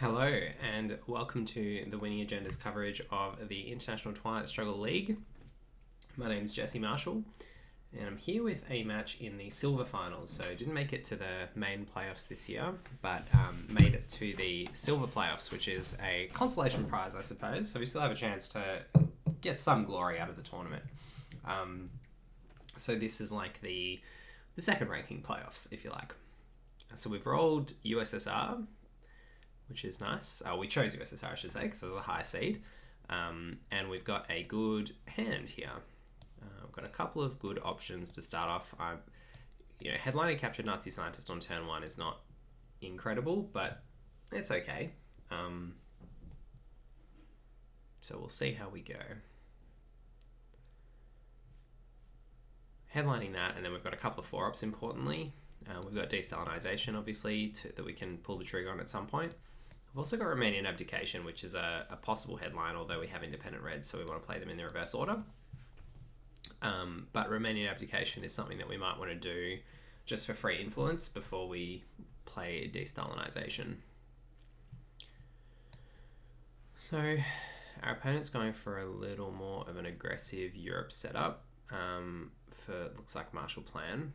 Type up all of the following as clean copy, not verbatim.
Hello, and welcome to the Winning Agenda's coverage of the International Twilight Struggle League. My name is Jesse Marshall, and I'm here with a match in the silver finals. So didn't make it to the main playoffs this year, but made it to the silver playoffs, which is a consolation prize, I suppose. So we still have a chance to get some glory out of the tournament. So this is like the second ranking playoffs, if you like. So we've rolled USSR, which is nice. We chose USSR, I should say, because it was a high seed. And we've got a good hand here. We've got a couple of good options to start off. Headlining captured Nazi scientist on turn 1 is not incredible, but it's okay. So we'll see how we go. Headlining that, and then we've got a couple of 4-ups, importantly. We've got Destalinization, obviously, that we can pull the trigger on at some point. We've also got Romanian Abdication, which is a possible headline, although we have independent reds, so we want to play them in the reverse order. But Romanian Abdication is something that we might want to do just for free influence before we play Destalinization. So our opponent's going for a little more of an aggressive Europe setup for, looks like, Marshall Plan.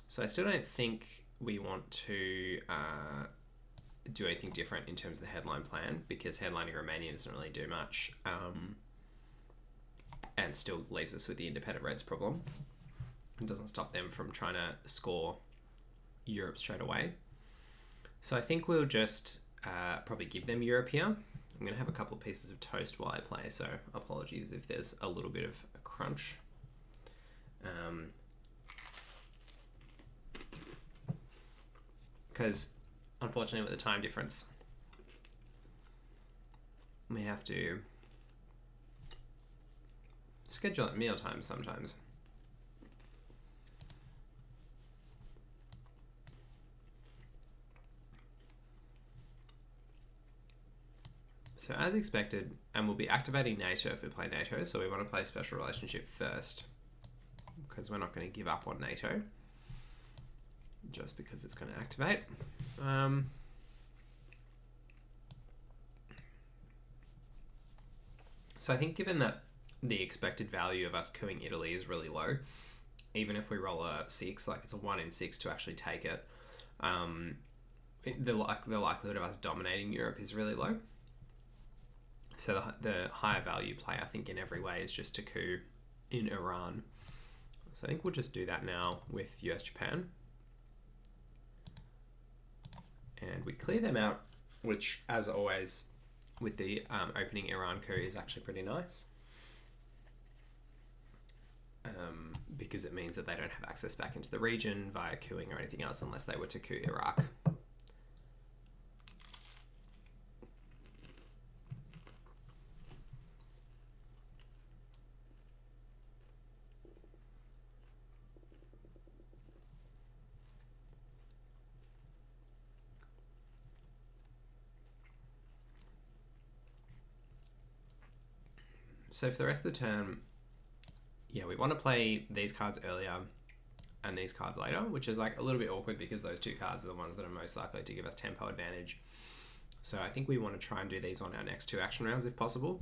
So I still don't think we want to do anything different in terms of the headline plan, because headlining Romania doesn't really do much and still leaves us with the independent reds problem. It doesn't stop them from trying to score Europe straight away. So I think we'll just probably give them Europe here. I'm going to have a couple of pieces of toast while I play, so apologies if there's a little bit of a crunch. Because unfortunately with the time difference, we have to schedule at meal time sometimes. So as expected, and we'll be activating NATO if we play NATO, so we want to play Special Relationship first, because we're not going to give up on NATO just because it's going to activate. So I think given that the expected value of us cooing Italy is really low, even if we roll a 6, like it's a 1 in 6 to actually take it, the likelihood of us dominating Europe is really low. So the higher value play, I think, in every way is just to coup in Iran. So I think we'll just do that now with US-Japan. And we clear them out, which, as always, with the opening Iran coup is actually pretty nice. Because it means that they don't have access back into the region via coupping or anything else unless they were to coup Iraq. So for the rest of the turn, we want to play these cards earlier and these cards later, which is like a little bit awkward because those two cards are the ones that are most likely to give us tempo advantage. So I think we want to try and do these on our next 2 action rounds if possible.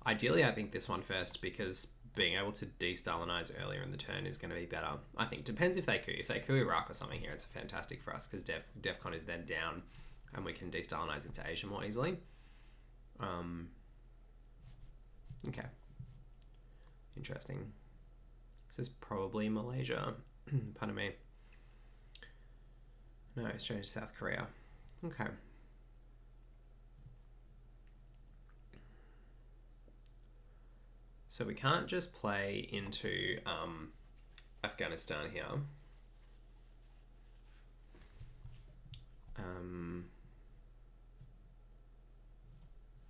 Ideally, I think this one first, because being able to de-Stalinize earlier in the turn is going to be better. I think depends if they coup. If they coup Iraq or something here, it's fantastic for us because DEFCON is then down and we can de-Stalinize into Asia more easily. Okay. Interesting. This is probably Malaysia. Pardon me. No, Australia, South Korea. Okay. So we can't just play into Afghanistan here.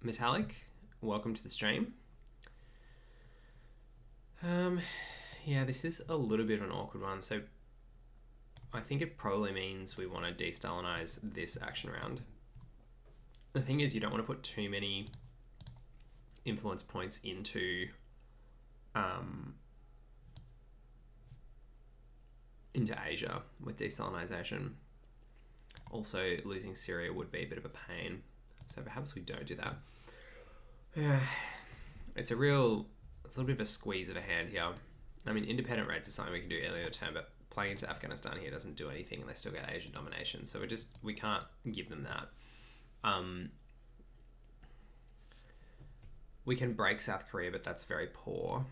Metallic, welcome to the stream. This is a little bit of an awkward one. So I think it probably means we want to de-Stalinize this action round. The thing is, you don't want to put too many influence points into into Asia with desalinization. Also, losing Syria would be a bit of a pain, so perhaps we don't do that. Yeah, it's a little bit of a squeeze of a hand here. I mean, independent raids is something we can do earlier in the turn, but playing into Afghanistan here doesn't do anything, and they still get Asian domination. So we can't give them that. We can break South Korea, but that's very poor.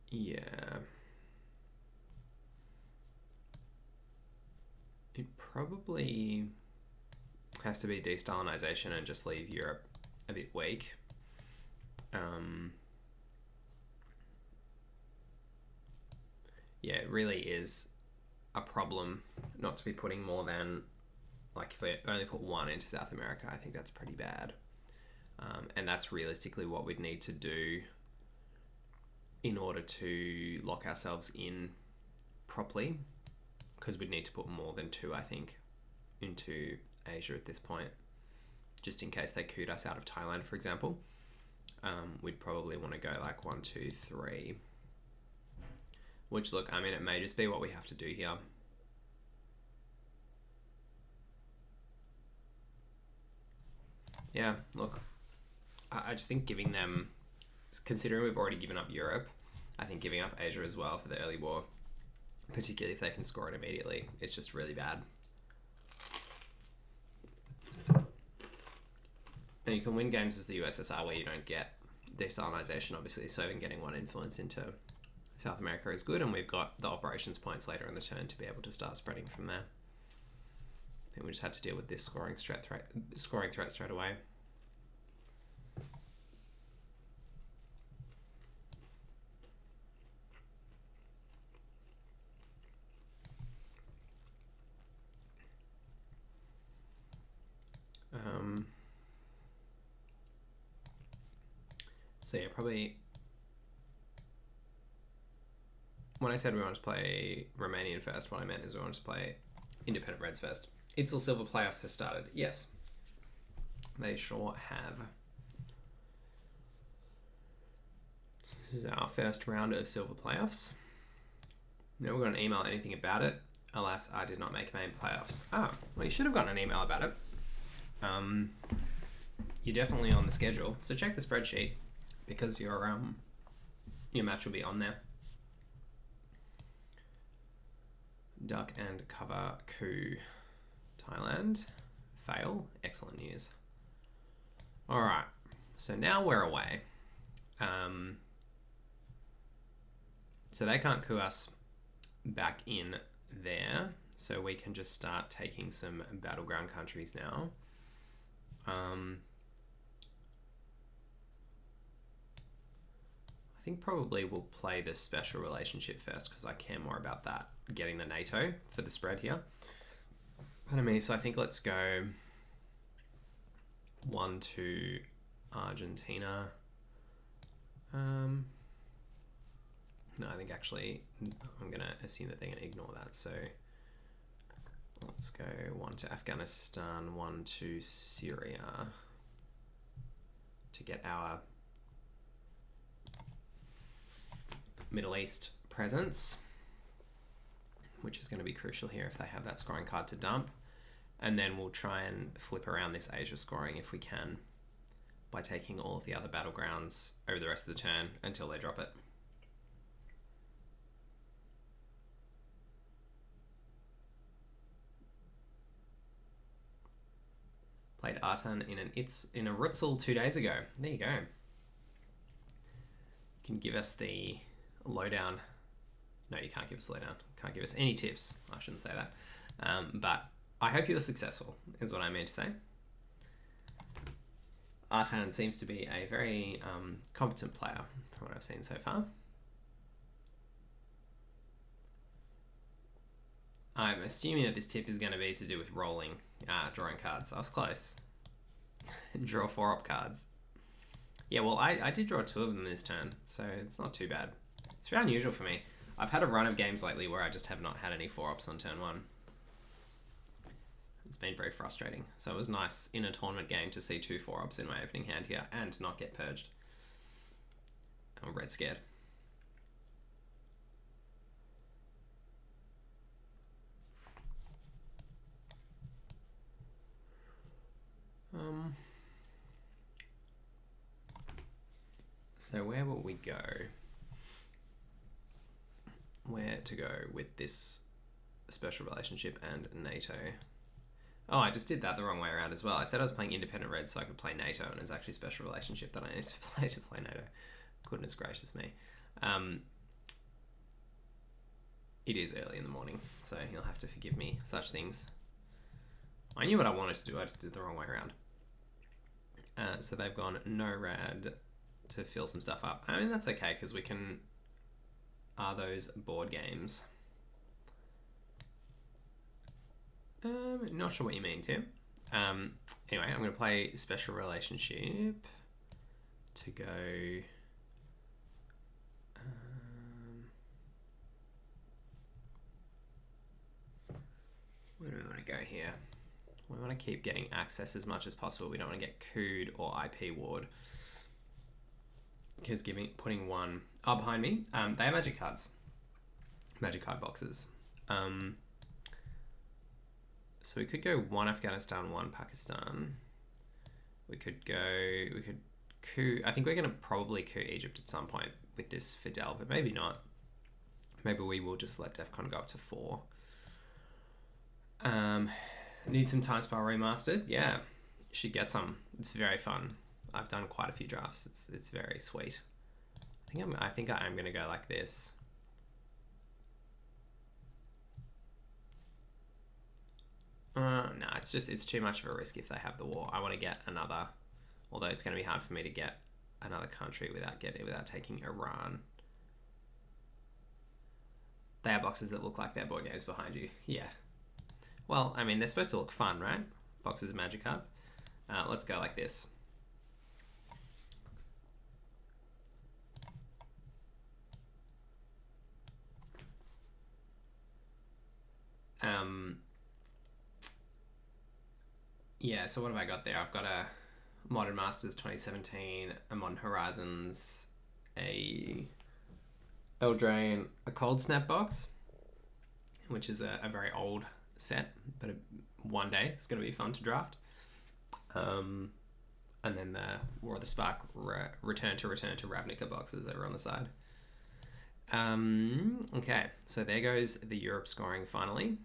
Yeah. It probably has to be de-Stalinization and just leave Europe a bit weak. Yeah, it really is a problem not to be putting more than, like, if we only put one into South America, I think that's pretty bad. And that's realistically what we'd need to do in order to lock ourselves in properly, because we'd need to put more than 2, I think, into Asia at this point, just in case they cooed us out of Thailand, for example. We'd probably want to go like 1, 2, 3, which, look, I mean, it may just be what we have to do here. Yeah, look, I just think giving them, considering we've already given up Europe, I think giving up Asia as well for the early war, particularly if they can score it immediately, it's just really bad. And you can win games as the USSR where you don't get desalinization, obviously, so even getting 1 influence into South America is good, and we've got the operations points later in the turn to be able to start spreading from there. I think we just had to deal with this scoring threat straight away. So yeah, probably when I said we wanted to play Romanian first, what I meant is we wanted to play independent Reds first. ITSL Silver playoffs have started. Yes, they sure have. So this is our first round of Silver playoffs. Never got an email anything about it. Alas, I did not make main playoffs. Well, you should have gotten an email about it. You're definitely on the schedule, so check the spreadsheet, because your match will be on there. Duck and cover coup. Thailand. Fail. Excellent news. Alright, so now we're away. So they can't coup us back in there, so we can just start taking some battleground countries now. I think probably we'll play the special relationship first, because I care more about that, getting the NATO for the spread here. Pardon me, so I think let's go 1 to Argentina. No, I think actually I'm going to assume that they're going to ignore that, so let's go 1 to Afghanistan, 1 to Syria to get our Middle East presence, which is going to be crucial here if they have that scoring card to dump. And then we'll try and flip around this Asia scoring if we can by taking all of the other battlegrounds over the rest of the turn until they drop it. Played Artan in a Rutzel 2 days ago. There you go. You can give us the lowdown. No, you can't give us a lowdown. Can't give us any tips. I shouldn't say that. But I hope you were successful, is what I meant to say. Artan seems to be a very competent player from what I've seen so far. I'm assuming that this tip is going to be to do with rolling, drawing cards. I was close. Draw 4-op cards. Yeah, well, I did draw 2 of them this turn, so it's not too bad. It's very unusual for me. I've had a run of games lately where I just have not had any 4-ops on turn 1. It's been very frustrating. So it was nice in a tournament game to see 2 4-ups in my opening hand here and not get purged. I'm red scared. So where will we go? Where to go with this special relationship and NATO? Oh, I just did that the wrong way around as well. I said I was playing independent red so I could play NATO, and it's actually special relationship that I need to play NATO. Goodness gracious me. It is early in the morning, so you'll have to forgive me such things. I knew what I wanted to do, I just did it the wrong way around. So they've gone no rad to fill some stuff up. I mean, that's okay, because we can... Are those board games? Not sure what you mean, Tim. Anyway, I'm going to play Special Relationship to go... where do we want to go here? We want to keep getting access as much as possible. We don't want to get cooed or IP ward. Because putting one behind me, they have magic cards. Magic card boxes. So we could go 1 Afghanistan, 1 Pakistan. We could coup. I think we're going to probably coup Egypt at some point with this Fidel, but maybe not. Maybe we will just let DEFCON go up to 4. Need some Time Spiral remastered? Yeah, should get some. It's very fun. I've done quite a few drafts. It's very sweet. I think I am going to go like this. No, it's too much of a risk if they have the war. I want to get another, although it's going to be hard for me to get another country without taking Iran. They are boxes that look like they're board games behind you. Yeah. Well, I mean, they're supposed to look fun, right? Boxes of magic cards. Let's go like this. Yeah, so what have I got there? I've got a Modern Masters 2017, a Modern Horizons, a Eldraine, a Cold Snap box, which is a very old set, but one day it's going to be fun to draft. And then the War of the Spark Return to Ravnica boxes over on the side. Okay, so there goes the Europe scoring finally.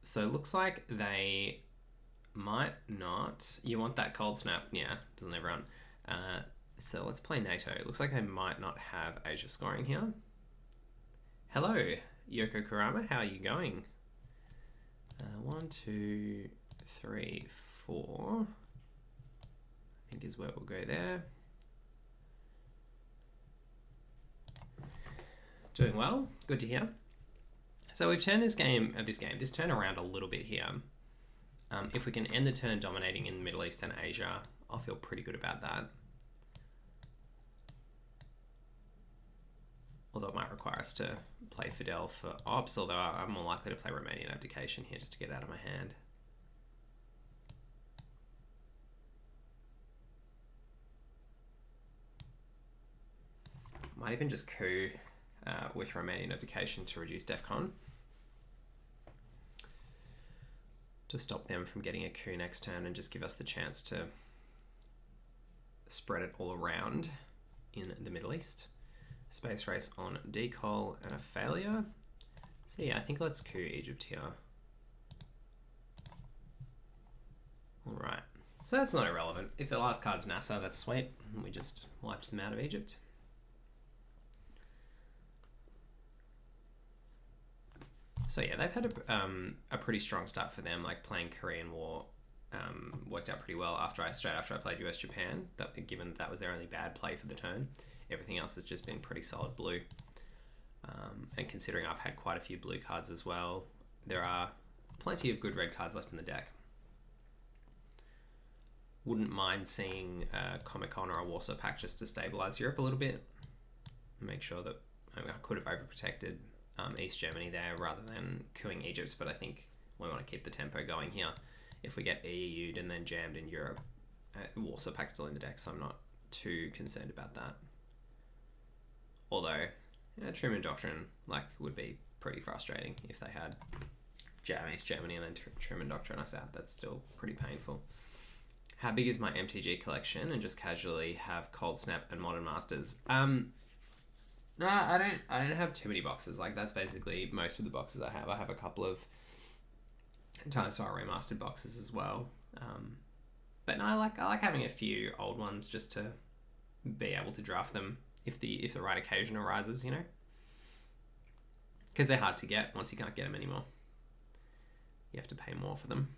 So it looks like they might not... You want that Cold Snap? Yeah, doesn't everyone? So let's play NATO. It looks like they might not have Asia scoring here. Hello, Yoko Kurama. How are you going? 1, 2, 3, 4. I think is where we'll go there. Doing well. Good to hear. So we've turned this turn around a little bit here. If we can end the turn dominating in the Middle East and Asia, I'll feel pretty good about that. Although it might require us to play Fidel for ops, although I'm more likely to play Romanian abdication here just to get it out of my hand. Might even just coup with Romanian abdication to reduce DEFCON. To stop them from getting a coup next turn and just give us the chance to spread it all around in the Middle East. Space race on decol and a failure. So yeah, I think let's coup Egypt here. Alright, so that's not irrelevant. If the last card's NASA, that's sweet. We just wiped them out of Egypt. So yeah, they've had a pretty strong start for them, like playing Korean War worked out pretty well straight after I played US Japan, given that was their only bad play for the turn. Everything else has just been pretty solid blue. And considering I've had quite a few blue cards as well, there are plenty of good red cards left in the deck. Wouldn't mind seeing a Comic-Con or a Warsaw Pact just to stabilize Europe a little bit. Make sure that I could have overprotected East Germany there rather than cooing Egypt, but I think We want to keep the tempo going here. If we get EU'd and then jammed in Europe, Warsaw Pact's still in the deck, so I'm not too concerned about that. Although, Truman Doctrine would be pretty frustrating if they had Japanese Germany and then Truman Doctrine us out. That's still pretty painful. How big is my MTG collection? And just casually have Cold Snap and Modern Masters. No, I don't have too many boxes. That's basically most of the boxes I have. I have a couple of Dinosaur remastered boxes as well. But no, I like having a few old ones just to be able to draft them if the right occasion arises, because they're hard to get once you can't get them anymore. You have to pay more for them.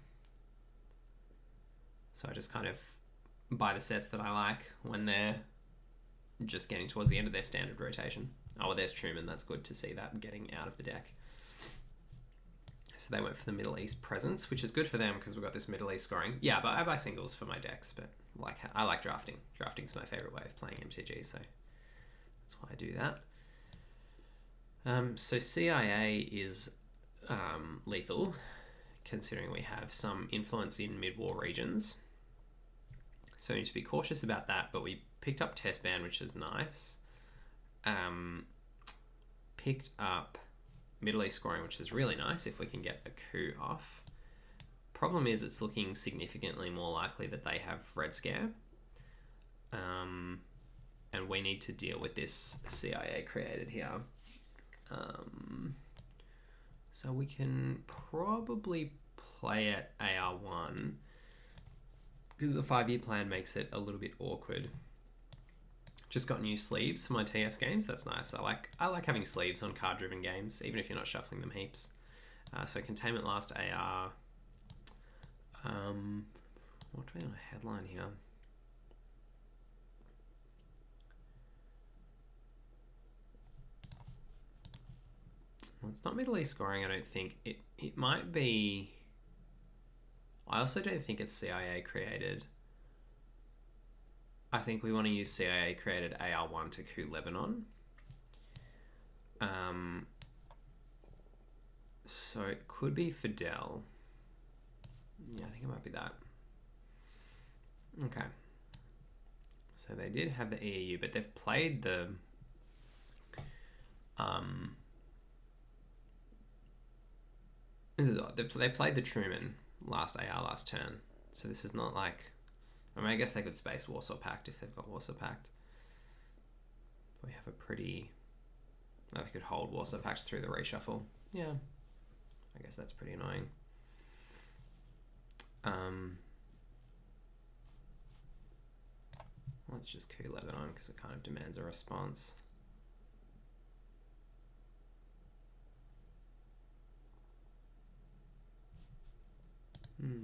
So I just kind of buy the sets that I like when they're just getting towards the end of their standard rotation. Oh, well, there's Truman. That's good to see that getting out of the deck. So they went for the Middle East presence, which is good for them because we've got this Middle East scoring. Yeah, but I buy singles for my decks, but I like drafting. Drafting's my favorite way of playing MTG, so that's why I do that. So CIA is lethal, considering we have some influence in mid-war regions. So we need to be cautious about that, but we picked up Test Ban, which is nice. Picked up Middle East scoring, which is really nice if we can get a coup off. Problem is it's looking significantly more likely that they have Red Scare. And we need to deal with this CIA created here. So we can probably play at AR1 because the 5-year plan makes it a little bit awkward. Just got new sleeves for my TS games. That's nice. I like having sleeves on card-driven games, even if you're not shuffling them heaps. So Containment Last AR. What do we have on a headline here? Well, it's not Middle East scoring, I don't think. It might be... I also don't think it's CIA created. I think we want to use CIA created AR1 to coup Lebanon. So it could be Fidel. Yeah, I think it might be that. Okay. So they did have the EAU, but they've played the... They played the Truman last AR last turn. So this is not like... I mean, I guess they could space Warsaw Pact if they've got Warsaw Pact. We have a pretty... Oh, they could hold Warsaw Pact through the reshuffle. Yeah. I guess that's pretty annoying. Let's just coup Lebanon because it kind of demands a response.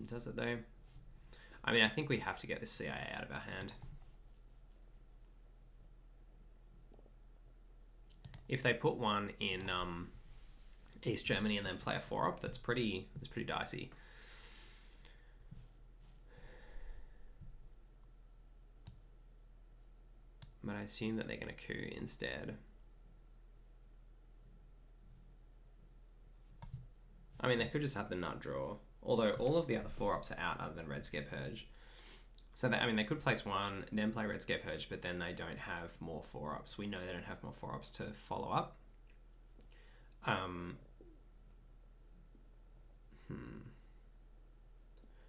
Does it though? I mean, I think we have to get the CIA out of our hand. If they put one in East Germany and then play a 4-op, that's pretty dicey. But I assume that they're going to coup instead. I mean, they could just have the nut draw. Although all of the other 4-ops are out other than Red Scare Purge. So, they could place one, then play Red Scare Purge, but then they don't have more 4-ops. We know they don't have more 4-ops to follow up.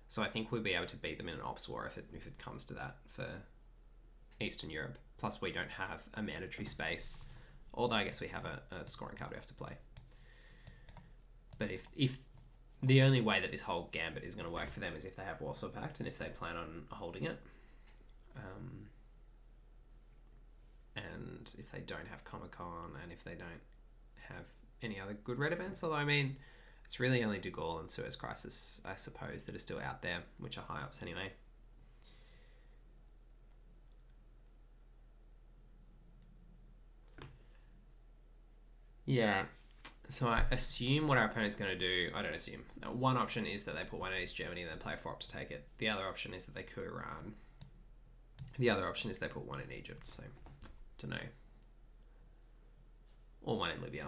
So I think we'll be able to beat them in an ops war if it comes to that for Eastern Europe. Plus we don't have a mandatory space. Although I guess we have a scoring card we have to play. But if the only way that this whole gambit is going to work for them is if they have Warsaw Pact and if they plan on holding it. And if they don't have Comic-Con and if they don't have any other good red events. Although, I mean, it's really only De Gaulle and Suez Crisis, I suppose, that are still out there, which are high ups anyway. Yeah. So I assume what our opponent's going to do... I don't assume. One option is that they put one in East Germany and then play a 4-op to take it. The other option is that they coup Iran. The other option is they put one in Egypt, so... don't know. Or one in Libya.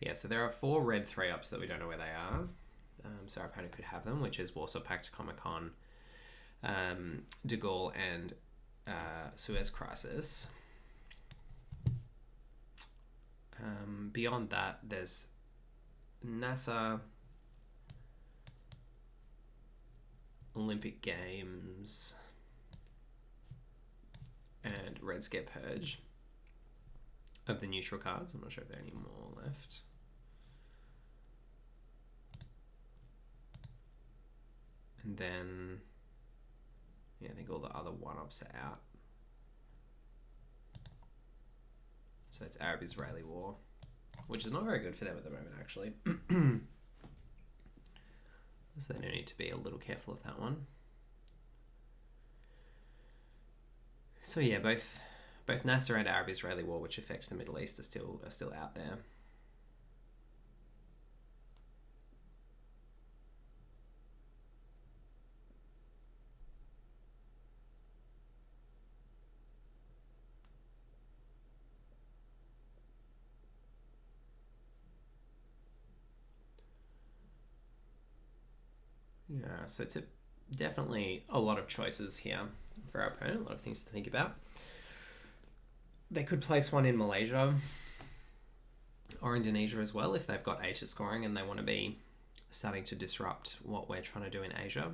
Yeah, so there are 4 red 3-ups that we don't know where they are. So our opponent could have them, which is Warsaw Pact, Comic Con, De Gaulle, and Suez Crisis. Beyond that, there's NASA, Olympic Games, and Red Scare Purge of the neutral cards. I'm not sure if there are any more left. And then, yeah, I think all the other 1-ups are out. So it's Arab-Israeli War, which is not very good for them at the moment, actually. So they need to be a little careful of that one. So yeah, both Nasser and Arab-Israeli War, which affects the Middle East, are still out there. Yeah, so it's definitely a lot of choices here for our opponent, a lot of things to think about. They could place one in Malaysia or Indonesia as well if they've got Asia scoring and they want to be starting to disrupt what we're trying to do in Asia.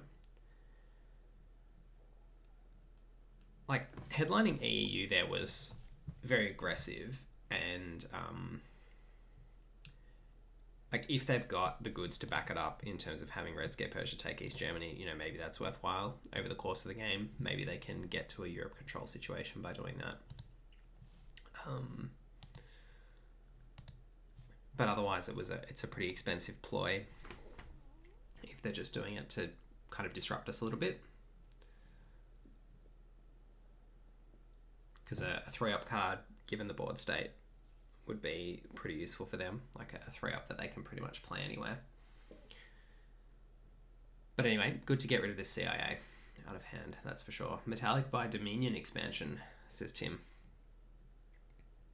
Like, headlining EEU there was very aggressive, and like, if they've got the goods to back it up in terms of having Red Scare Persia take East Germany, you know, maybe that's worthwhile over the course of the game. Maybe they can get to a Europe control situation by doing that. But otherwise, it's a pretty expensive ploy if they're just doing it to kind of disrupt us a little bit. Because a 3-up card, given the board state, would be pretty useful for them, like a 3-up that they can pretty much play anywhere. But anyway, good to get rid of this CIA out of hand, that's for sure. Metallic by Dominion expansion, says Tim.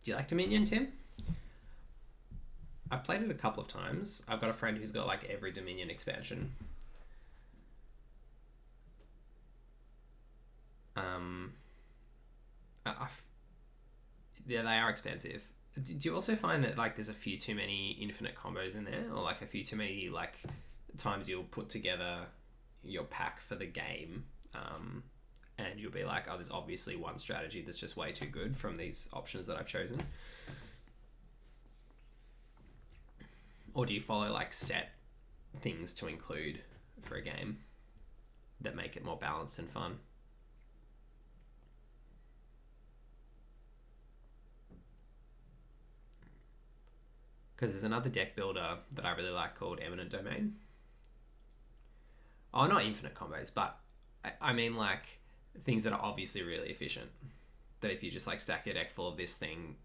Do you like Dominion, Tim? I've played it a couple of times. I've got a friend who's got like every Dominion expansion. Yeah, they are expensive. Do you also find that like there's a few too many infinite combos in there, or like a few too many like times you'll put together your pack for the game, and you'll be like, oh, there's obviously one strategy that's just way too good from these options that I've chosen? Or do you follow like set things to include for a game that make it more balanced and fun? Because there's another deck builder that I really like called Eminent Domain. Oh, not infinite combos, but I mean like things that are obviously really efficient. That if you just like stack your deck full of this thing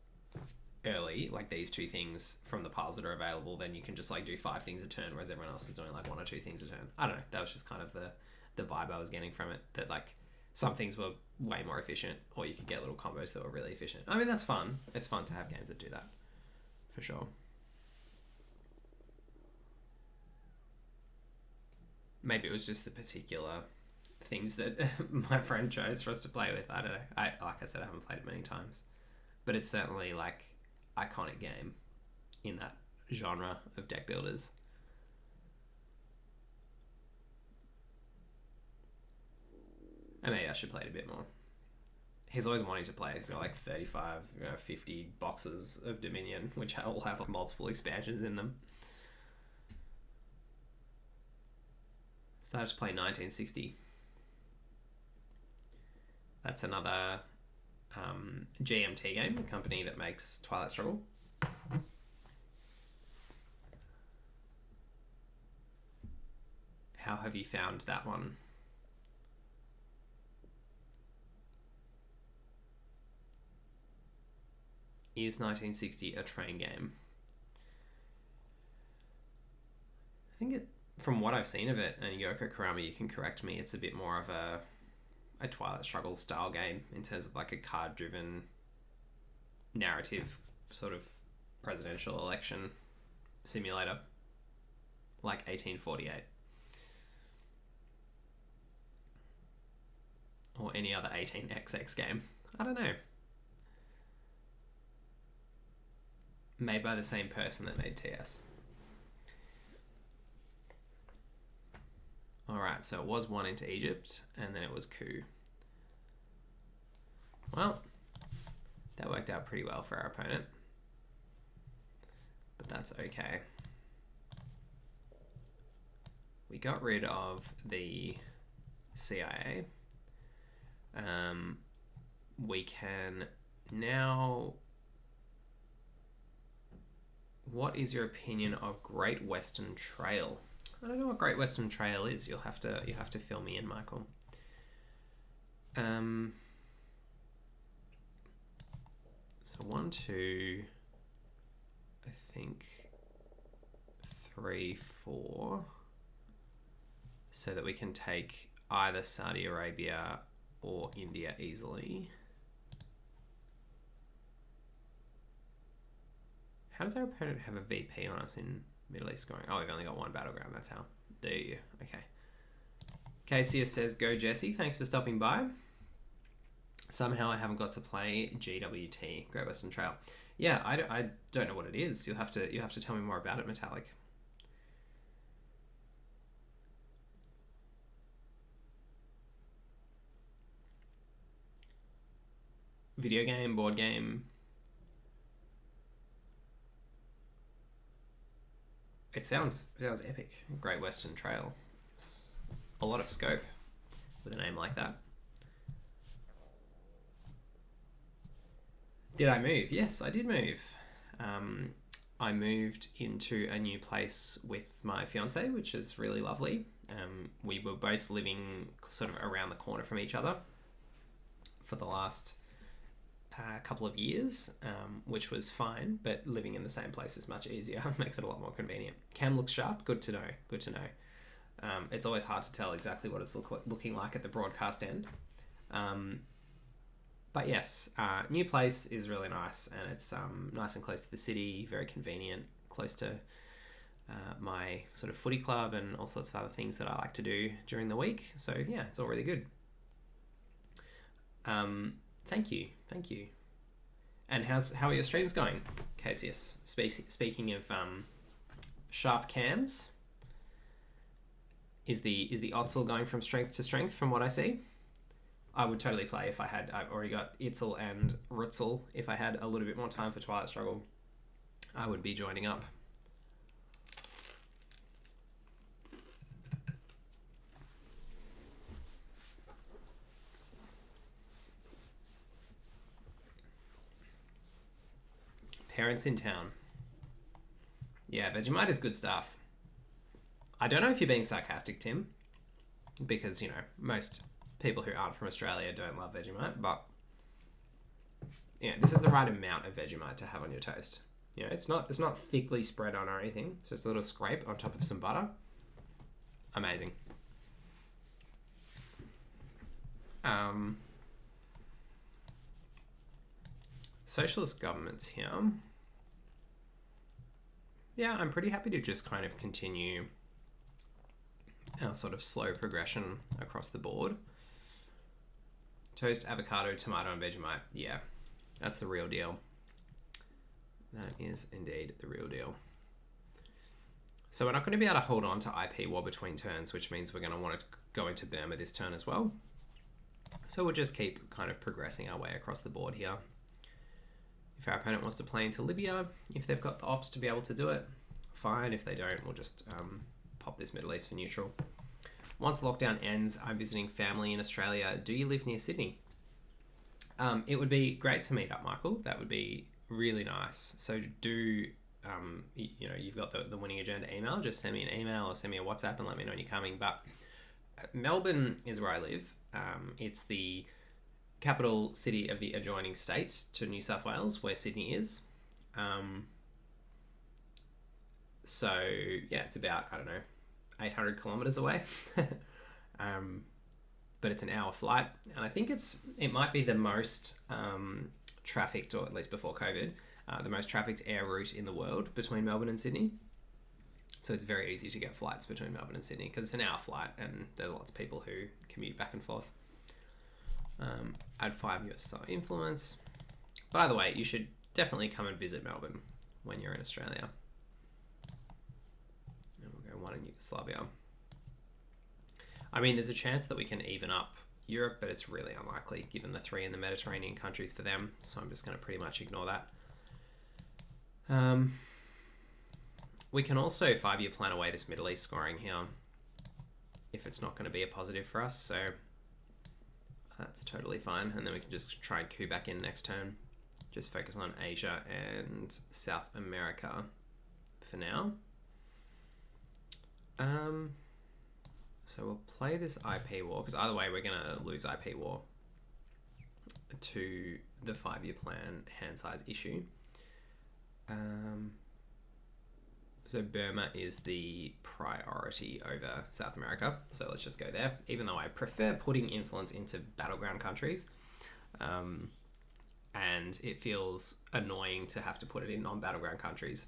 early, like these 2 things from the piles that are available, then you can just like do 5 things a turn, whereas everyone else is doing like 1 or 2 things a turn. I don't know. That was just kind of the vibe I was getting from it. That like some things were way more efficient, or you could get little combos that were really efficient. I mean, that's fun. It's fun to have games that do that, for sure. Maybe it was just the particular things that my friend chose for us to play with. I don't know. Like I said, I haven't played it many times, but it's certainly like iconic game in that genre of deck builders. And maybe I should play it a bit more. He's always wanting to play. He's got like 35, 50 boxes of Dominion, which all have like multiple expansions in them. Started to play 1960. That's another GMT game, the company that makes Twilight Struggle. How have you found that one? Is 1960 a train game? I think from what I've seen of it, and Yoko Kurama, you can correct me, it's a bit more of a Twilight Struggle style game in terms of like a card-driven narrative sort of presidential election simulator, like 1848. Or any other 18XX game. I don't know. Made by the same person that made TS. Alright, so it was 1 into Egypt, and then it was coup. Well, that worked out pretty well for our opponent. But that's okay. We got rid of the CIA. We can now... What is your opinion of Great Western Trail? I don't know what Great Western Trail is. You'll have to fill me in, Michael. So 1, 2, I think 3, 4, so that we can take either Saudi Arabia or India easily. How does our opponent have a VP on us in Middle East scoring? Oh, we've only got 1 battleground, that's how. Do you? Okay. KCS says, go Jesse, thanks for stopping by. Somehow I haven't got to play GWT, Great Western Trail. Yeah, I don't know what it is. You'll have to tell me more about it, Metallic. Video game, board game. It sounds epic. Great Western Trail. It's a lot of scope with a name like that. Did I move? Yes, I did move. I moved into a new place with my fiance, which is really lovely. We were both living sort of around the corner from each other for the last couple of years, which was fine, but living in the same place is much easier. Makes it a lot more convenient. Cam looks sharp. Good to know. Good to know. It's always hard to tell exactly what it's looking like at the broadcast end. But yes, new place is really nice, and it's nice and close to the city, very convenient, close to my sort of footy club and all sorts of other things that I like to do during the week. So yeah, it's all really good. Thank you. And how are your streams going, Casius? Speaking of sharp cams, is the ITSL going from strength to strength from what I see? I would totally play if I've already got ITSL and RTSL. If I had a little bit more time for Twilight Struggle, I would be joining up. Parents in town. Yeah, Vegemite is good stuff. I don't know if you're being sarcastic, Tim, because, most people who aren't from Australia don't love Vegemite, but this is the right amount of Vegemite to have on your toast. It's not thickly spread on or anything. It's just a little scrape on top of some butter. Amazing. Socialist governments here. Yeah, I'm pretty happy to just kind of continue our sort of slow progression across the board. Toast, avocado, tomato, and Vegemite. Yeah, that's the real deal. That is indeed the real deal. So we're not going to be able to hold on to IP war between turns, which means we're going to want to go into Burma this turn as well. So we'll just keep kind of progressing our way across the board here. If our opponent wants to play into Libya, if they've got the ops to be able to do it, fine. If they don't, we'll just pop this Middle East for neutral. Once lockdown ends, I'm visiting family in Australia. Do you live near Sydney? It would be great to meet up, Michael. That would be really nice. So do, you've got the Winning Agenda email. Just send me an email or send me a WhatsApp and let me know when you're coming. But Melbourne is where I live. It's the capital city of the adjoining state to New South Wales, where Sydney is. So yeah, it's about, 800 kilometers away. But it's an hour flight, and I think it might be the most trafficked, or at least before COVID, the most trafficked air route in the world between Melbourne and Sydney. So it's very easy to get flights between Melbourne and Sydney because it's an hour flight and there are lots of people who commute back and forth. Add 5 USSR influence. But either way, you should definitely come and visit Melbourne when you're in Australia. And we'll go 1 in Yugoslavia. I mean, there's a chance that we can even up Europe, but it's really unlikely given the 3 in the Mediterranean countries for them. So I'm just going to pretty much ignore that. We can also 5-year plan away this Middle East scoring here if it's not going to be a positive for us. So that's totally fine. And then we can just try and coup back in next turn. Just focus on Asia and South America for now. So we'll play this IP war, because either way we're going to lose IP war to the 5-year plan hand size issue. So Burma is the priority over South America. So let's just go there, even though I prefer putting influence into battleground countries. And it feels annoying to have to put it in non-battleground countries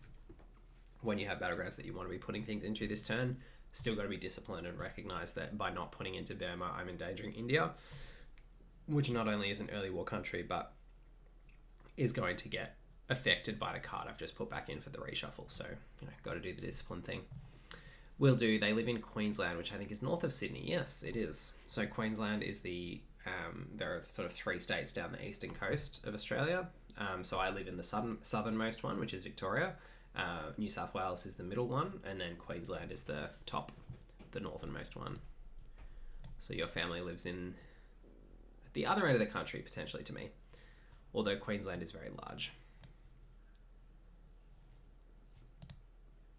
when you have battlegrounds that you want to be putting things into this turn. Still got to be disciplined and recognize that by not putting into Burma, I'm endangering India, which not only is an early war country, but is going to get affected by the card I've just put back in for the reshuffle. So, got to do the discipline thing. Will do. They live in Queensland, which I think is north of Sydney. Yes, it is. So Queensland is there are sort of 3 states down the eastern coast of Australia. So I live in the southernmost one, which is Victoria. New South Wales is the middle one, and then Queensland is the northernmost one. So your family lives at the other end of the country, potentially, to me. Although Queensland is very large.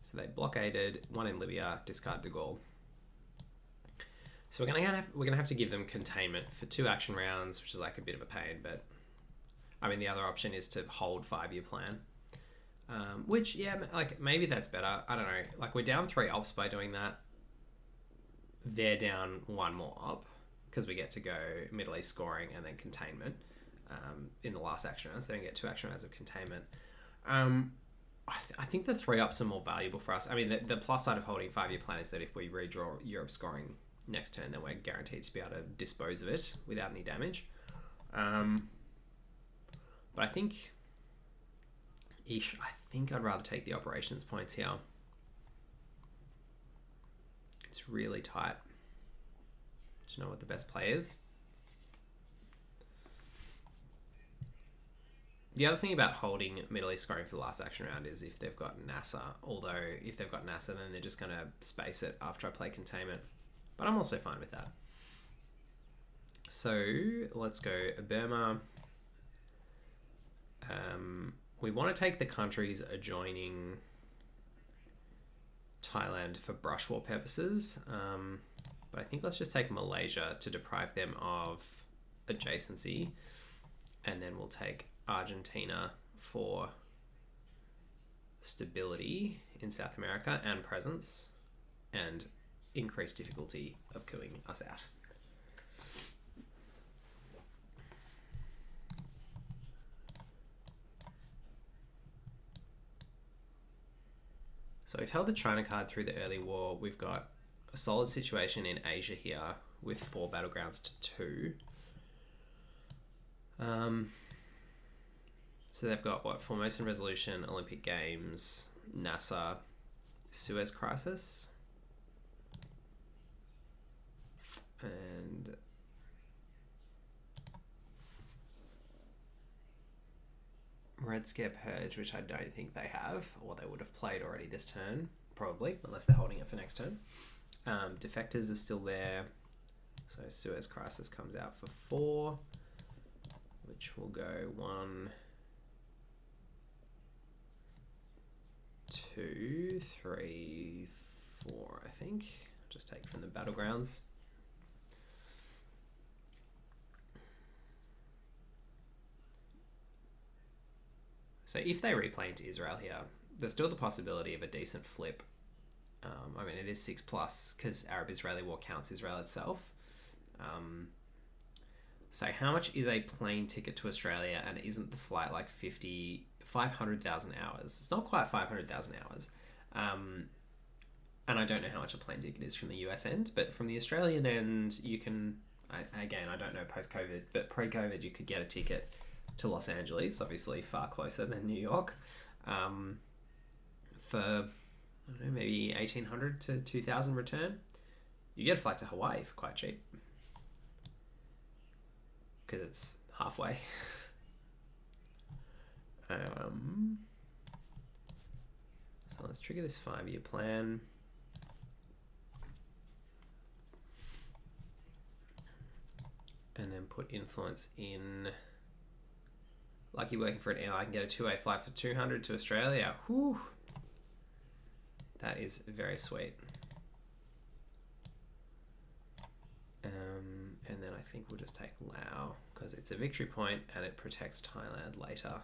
So they blockaded, 1 in Libya, discard de Gaulle. So we're gonna have to give them containment for 2 action rounds, which is like a bit of a pain, but I mean the other option is to hold 5-year plan. Which, yeah, like maybe that's better. I don't know. Like we're down 3 ops by doing that. They're down 1 more op because we get to go Middle East scoring and then containment in the last action rounds. They don't get 2 action rounds of containment. I think the 3 ups are more valuable for us. I mean, the plus side of holding 5-year plan is that if we redraw Europe scoring next turn, then we're guaranteed to be able to dispose of it without any damage. But I think I'd rather take the operations points here. It's really tight. Do you know what the best play is? The other thing about holding Middle East scoring for the last action round is if they've got NASA. Although if they've got NASA, then they're just going to space it after I play containment. But I'm also fine with that. So let's go Burma. We want to take the countries adjoining Thailand for brush war purposes. But I think let's just take Malaysia to deprive them of adjacency. And then we'll take Argentina for stability in South America and presence and increased difficulty of cooing us out. So we've held the China card through the early war. We've got a solid situation in Asia here with 4 battlegrounds to 2. So they've got Formosan Resolution, Olympic Games, NASA, Suez Crisis, and Red Scare Purge, which I don't think they have, or they would have played already this turn, probably, unless they're holding it for next turn. Defectors are still there, so Suez Crisis comes out for 4, which will go 1, 2, 3, 4, I think. Just take from the battlegrounds. So if they replay into Israel here, there's still the possibility of a decent flip. I mean, it is 6+ because Arab-Israeli war counts Israel itself. So how much is a plane ticket to Australia, and isn't the flight like 500,000 hours? It's not quite 500,000 hours. and I don't know how much a plane ticket is from the US end, but from the Australian end, you can, again, I don't know post-COVID, but pre-COVID, you could get a ticket to Los Angeles, obviously far closer than New York, for, I don't know, maybe 1,800 to 2,000 return. You get a flight to Hawaii for quite cheap, because it's halfway. So let's trigger this 5-year plan. And then put influence in. Lucky working for an airline, I can get a 2-way flight for 200 to Australia. Whew. That is very sweet. And then I think we'll just take Lao because it's a victory point and it protects Thailand later.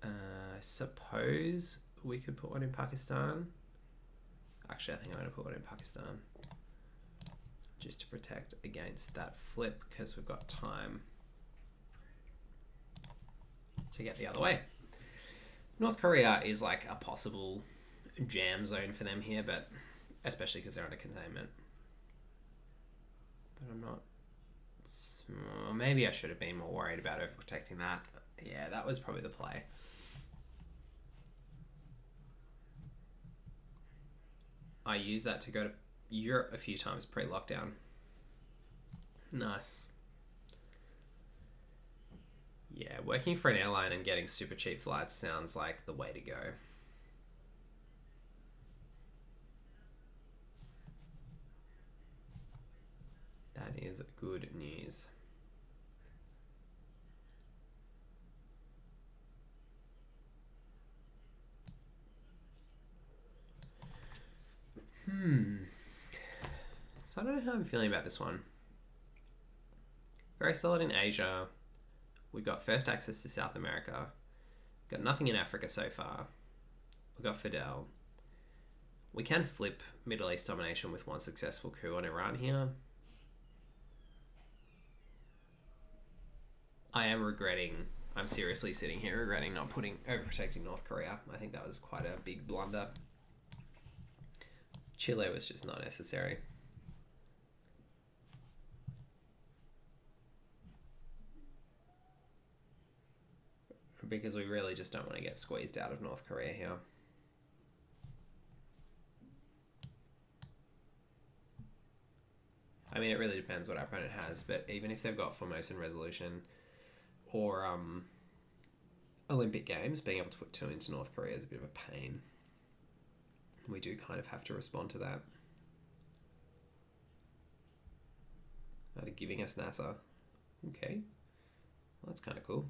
I suppose we could put one in Pakistan. Actually, I think I'm going to put one in Pakistan just to protect against that flip because we've got time to get the other way. North Korea is like a possible jam zone for them here, but especially because they're under containment. But I'm not. Maybe I should have been more worried about overprotecting that. Yeah, that was probably the play. I used that to go to Europe a few times pre-lockdown. Nice. Yeah, working for an airline and getting super cheap flights sounds like the way to go. That is good news. So I don't know how I'm feeling about this one. Very solid in Asia. We got first access to South America. Got nothing in Africa so far. We got Fidel. We can flip Middle East domination with one successful coup on Iran here. I'm seriously sitting here regretting not overprotecting North Korea. I think that was quite a big blunder. Chile was just not necessary. Because we really just don't want to get squeezed out of North Korea here. I mean, it really depends what our opponent has, but even if they've got Formosan Resolution or Olympic Games, being able to put 2 into North Korea is a bit of a pain. We do kind of have to respond to that. Oh, they're giving us NASA. Okay. Well, that's kind of cool.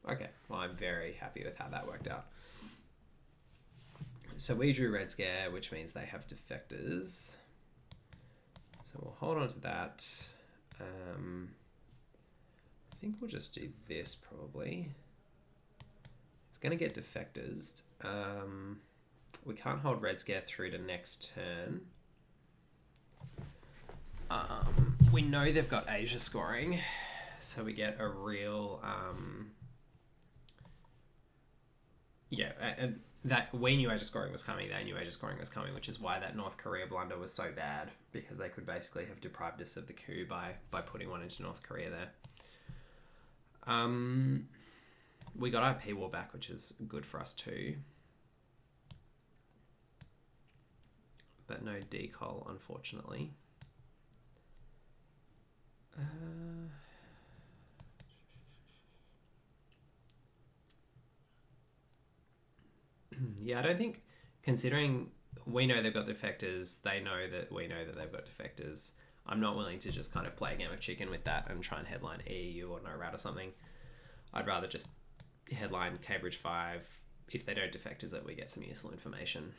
Okay, well, I'm very happy with how that worked out. So we drew Red Scare, which means they have defectors. So we'll hold on to that. I think we'll just do this probably. It's going to get defectors. We can't hold Red Scare through to next turn. We know they've got Asia scoring, so we get a real... and that we knew Asia scoring was coming, they knew Asia scoring was coming, which is why that North Korea blunder was so bad, because they could basically have deprived us of the coup by putting one into North Korea there. We got IP war back, which is good for us too. But no decol, unfortunately. Yeah, I don't think, considering we know they've got defectors, they know that we know that they've got defectors, I'm not willing to just kind of play a game of chicken with that and try and headline EEU or NORAD or something. I'd rather just headline Cambridge 5. If they don't defectors it, we get some useful information.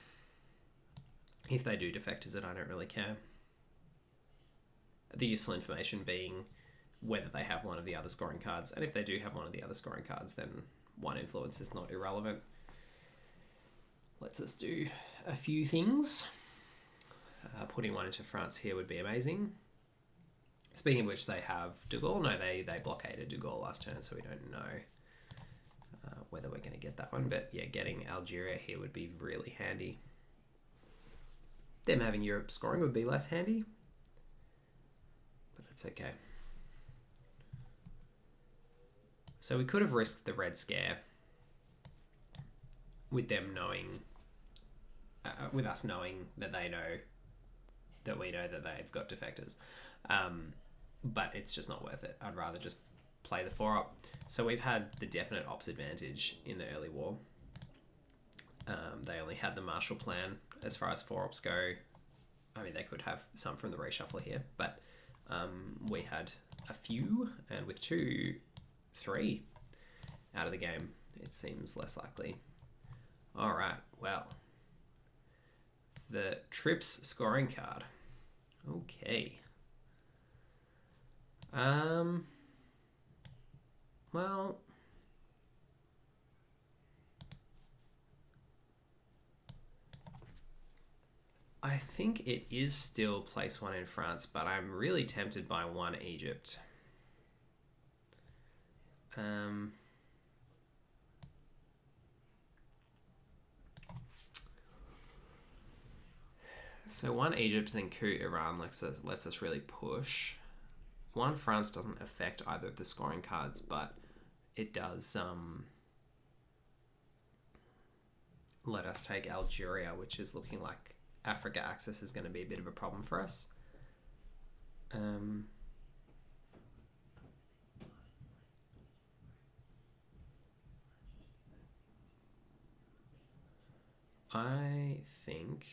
If they do defectors it, I don't really care. The useful information being whether they have one of the other scoring cards, and if they do have one of the other scoring cards, then one influence is not irrelevant. Let's just do a few things. Putting one into France here would be amazing. Speaking of which, they have De Gaulle. No, they blockaded De Gaulle last turn, so we don't know whether we're going to get that one, but yeah, getting Algeria here would be really handy. Them having Europe scoring would be less handy, but that's okay. So we could have risked the Red Scare with them knowing, with us knowing that they know that we know that they've got defectors. But it's just not worth it. I'd rather just play the 4-op. So we've had the definite ops advantage in the early war. They only had the Marshall Plan as far as 4-ops go. I mean, they could have some from the reshuffle here, but we had a few, and with 2-3 out of the game, it seems less likely. All right, well, the trips scoring card. Okay. Well, I think it is still place 1 in France, but I'm really tempted by 1 Egypt. So 1 Egypt, then coup Iran lets us really push. 1 France doesn't affect either of the scoring cards, but it does let us take Algeria, which is looking like Africa access is going to be a bit of a problem for us. I think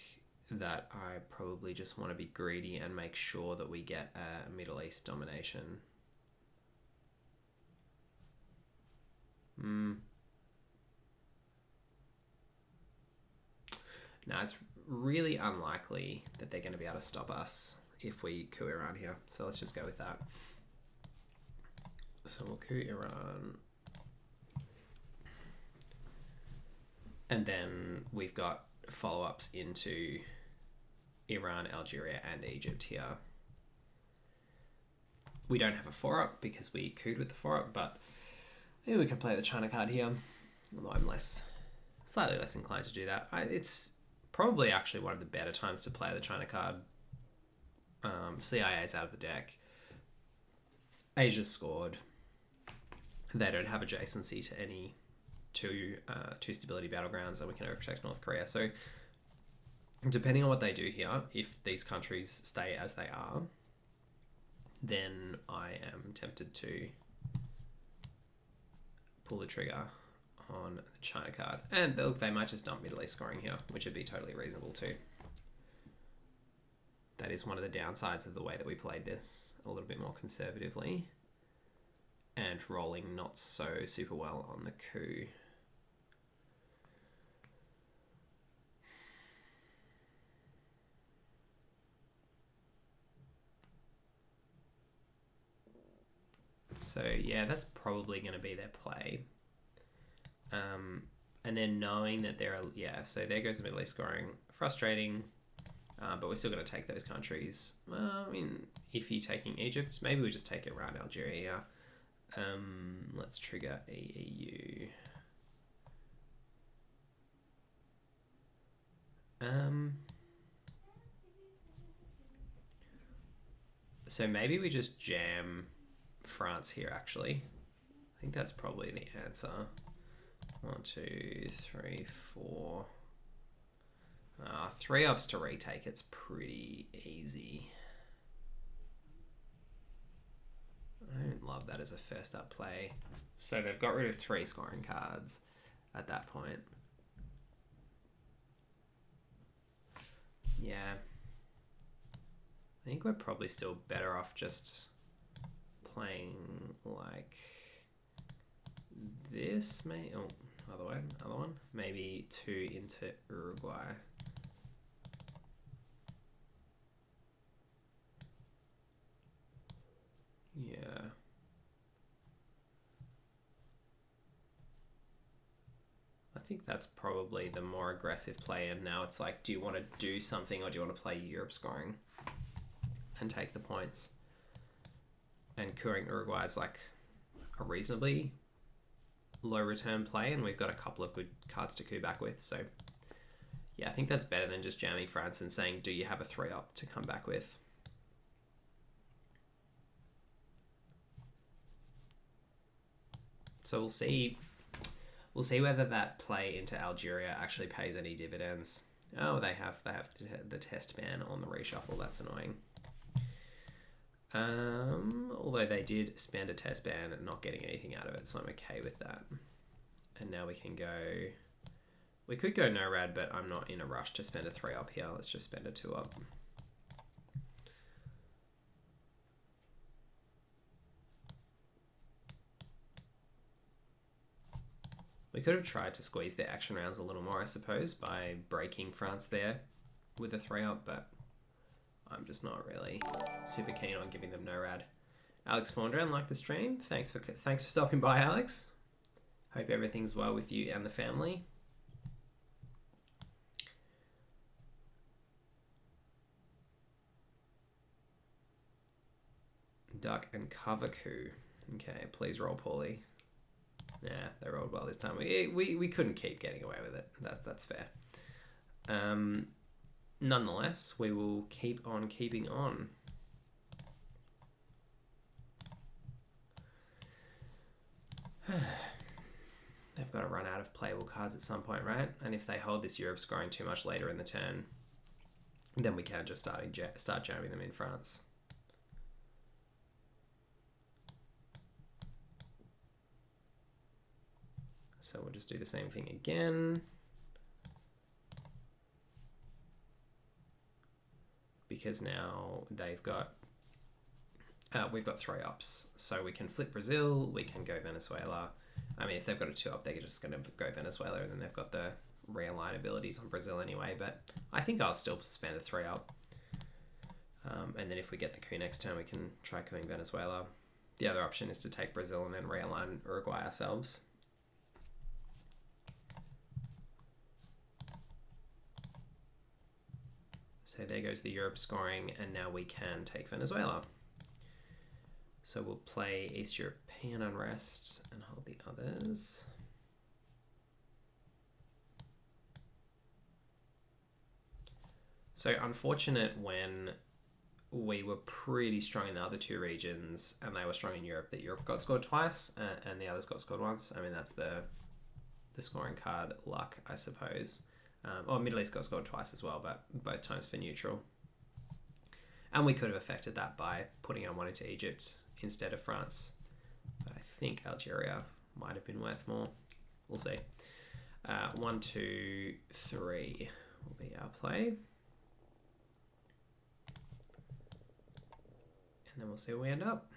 that I probably just want to be greedy and make sure that we get a Middle East domination. Now, it's really unlikely that they're going to be able to stop us if we coup Iran here. So let's just go with that. So we'll coup Iran. And then we've got follow-ups into Iran, Algeria, and Egypt here. We don't have a 4-up because we couped with the 4-up, but maybe we could play the China card here. Although I'm slightly less inclined to do that. It's probably actually one of the better times to play the China card. CIA's out of the deck. Asia's scored. They don't have adjacency to any two stability battlegrounds, and we can overprotect North Korea. So depending on what they do here, if these countries stay as they are, then I am tempted to pull the trigger on the China card. And look, they might just dump Middle East scoring here, which would be totally reasonable too. That is one of the downsides of the way that we played this, a little bit more conservatively, and rolling not so super well on the coup. So yeah, that's probably going to be their play. And then knowing that so there goes the Middle East scoring. Frustrating, but we're still going to take those countries. I mean, if you're taking Egypt, maybe we just take it around Algeria. Let's trigger EEU. So maybe we just jam France here, actually. I think that's probably the answer. 1, 2, 3, 4. 3 ups to retake. It's pretty easy. I don't love that as a first up play. So they've got rid of 3 scoring cards at that point. Yeah. I think we're probably still better off just playing like this, maybe. Oh, other one. Maybe 2 into Uruguay. Yeah. I think that's probably the more aggressive play, and now it's like, do you want to do something or do you want to play Europe scoring and take the points? And couring Uruguay is like a reasonably low return play, and we've got a couple of good cards to coup back with. So yeah, I think that's better than just jamming France and saying, do you have a 3-up to come back with? So we'll see whether that play into Algeria actually pays any dividends. Oh, they have the test ban on the reshuffle. That's annoying. Although they did spend a test ban and not getting anything out of it, so I'm okay with that. And now we can go... We could go no rad, but I'm not in a rush to spend a 3-up here. Let's just spend a 2-up. We could have tried to squeeze their action rounds a little more, I suppose, by breaking France there with a 3-up, but I'm just not really super keen on giving them no rad. Alex Fondran liked the stream. Thanks for stopping by, Alex. Hope everything's well with you and the family. Duck and cover coup. Okay, please roll poorly. Yeah, they rolled well this time. We couldn't keep getting away with it. That's fair. Nonetheless, we will keep on keeping on. They've got to run out of playable cards at some point, right? And if they hold this Europe scoring too much later in the turn, then we can just start jamming them in France. So we'll just do the same thing again. Because now they've got, we've got 3-ups. So we can flip Brazil, we can go Venezuela. I mean, if they've got a 2-up, they're just going to go Venezuela, and then they've got the realign abilities on Brazil anyway. But I think I'll still spend a 3-up. And then if we get the coup next turn, we can try cooing Venezuela. The other option is to take Brazil and then realign Uruguay ourselves. So there goes the Europe scoring, and now we can take Venezuela. So we'll play East European Unrest and hold the others. So unfortunate when we were pretty strong in the other two regions and they were strong in Europe, that Europe got scored twice and the others got scored once. I mean, that's the scoring card luck, I suppose. Or Middle East got scored twice as well, but both times for neutral. And we could have affected that by putting our one into Egypt instead of France. But I think Algeria might have been worth more. We'll see. 1, 2, 3 will be our play. And then we'll see where we end up.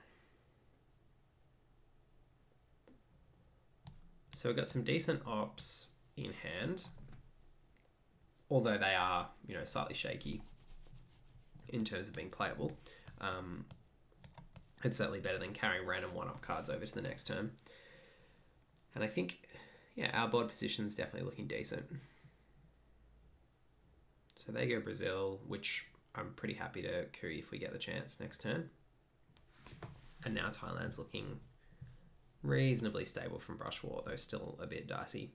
So we've got some decent ops in hand. Although they are, slightly shaky in terms of being playable. It's certainly better than carrying random 1-up cards over to the next turn. And I think, our board position is definitely looking decent. So there you go, Brazil, which I'm pretty happy to coup if we get the chance next turn. And now Thailand's looking reasonably stable from Brush War, though still a bit dicey.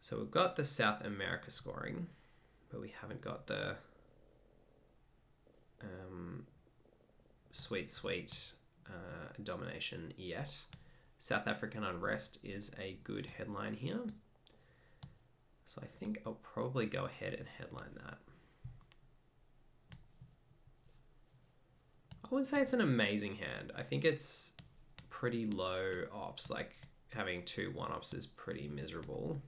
So we've got the South America scoring, but we haven't got the sweet domination yet. South African Unrest is a good headline here. So I think I'll probably go ahead and headline that. I would say it's an amazing hand. I think it's pretty low ops, like having 2 1-ups is pretty miserable.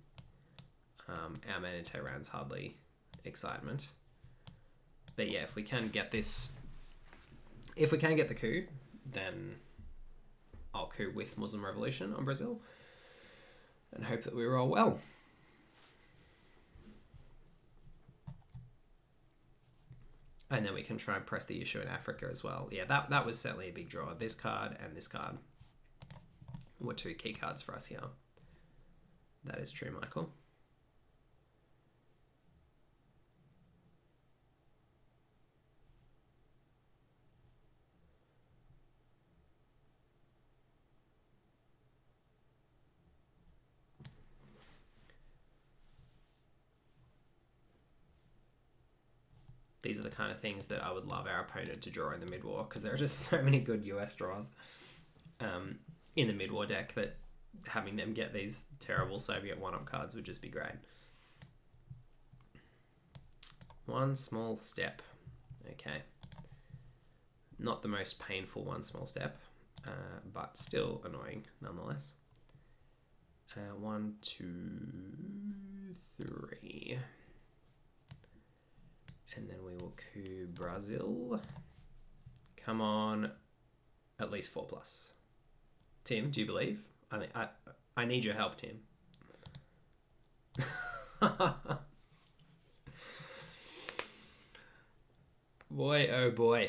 Our man in Tehran's hardly excitement. But yeah, if we can get this, if we can get the coup, then I'll coup with Muslim Revolution on Brazil and hope that we roll well. And then we can try and press the issue in Africa as well. Yeah, that was certainly a big draw. This card and this card were 2 key cards for us here. That is true, Michael. these are the kind of things that I would love our opponent to draw in the mid-war, because there are just so many good US draws in the mid-war deck that having them get these terrible Soviet one-up cards would just be great. One small step. Okay. Not the most painful one small step, but still annoying nonetheless. 1, 2, 3. And then we will coup Brazil. Come on, at least 4+. Tim, do you believe? I need your help, Tim. Boy, oh boy.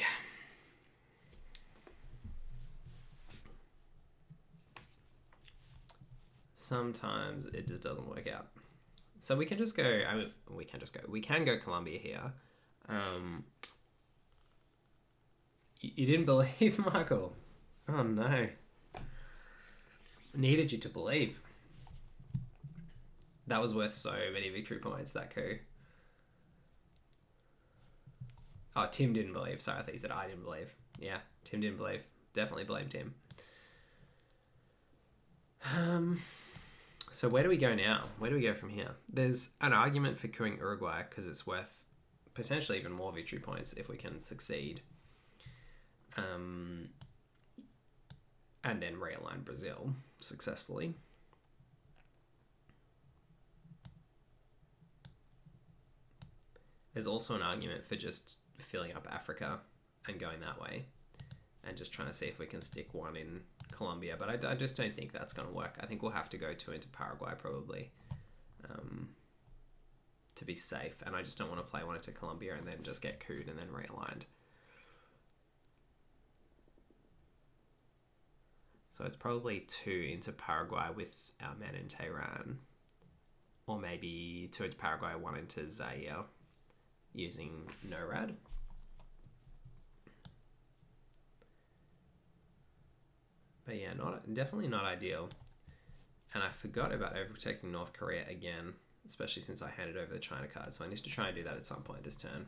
Sometimes it just doesn't work out. So we can just go, we can go Colombia here. You didn't believe, Michael? Oh no. Needed you to believe. That was worth so many victory points, that coup. Oh, Tim didn't believe. Sorry, I thought you said I didn't believe. Yeah, Tim didn't believe. Definitely blame Tim. So where do we go now? Where do we go from here? There's an argument for coupping Uruguay because it's worth potentially even more victory points if we can succeed. And then realign Brazil successfully. There's also an argument for just filling up Africa and going that way and just trying to see if we can stick one in Colombia, but I just don't think that's going to work. I think we'll have to go 2 into Paraguay probably to be safe, and I just don't want to play 1 into Colombia and then just get couped and then realigned. So it's probably 2 into Paraguay with our men in Tehran, or maybe 2 into Paraguay, 1 into Zaire using NORAD. But yeah, definitely not ideal. And I forgot about overprotecting North Korea again, especially since I handed over the China card. So I need to try and do that at some point this turn.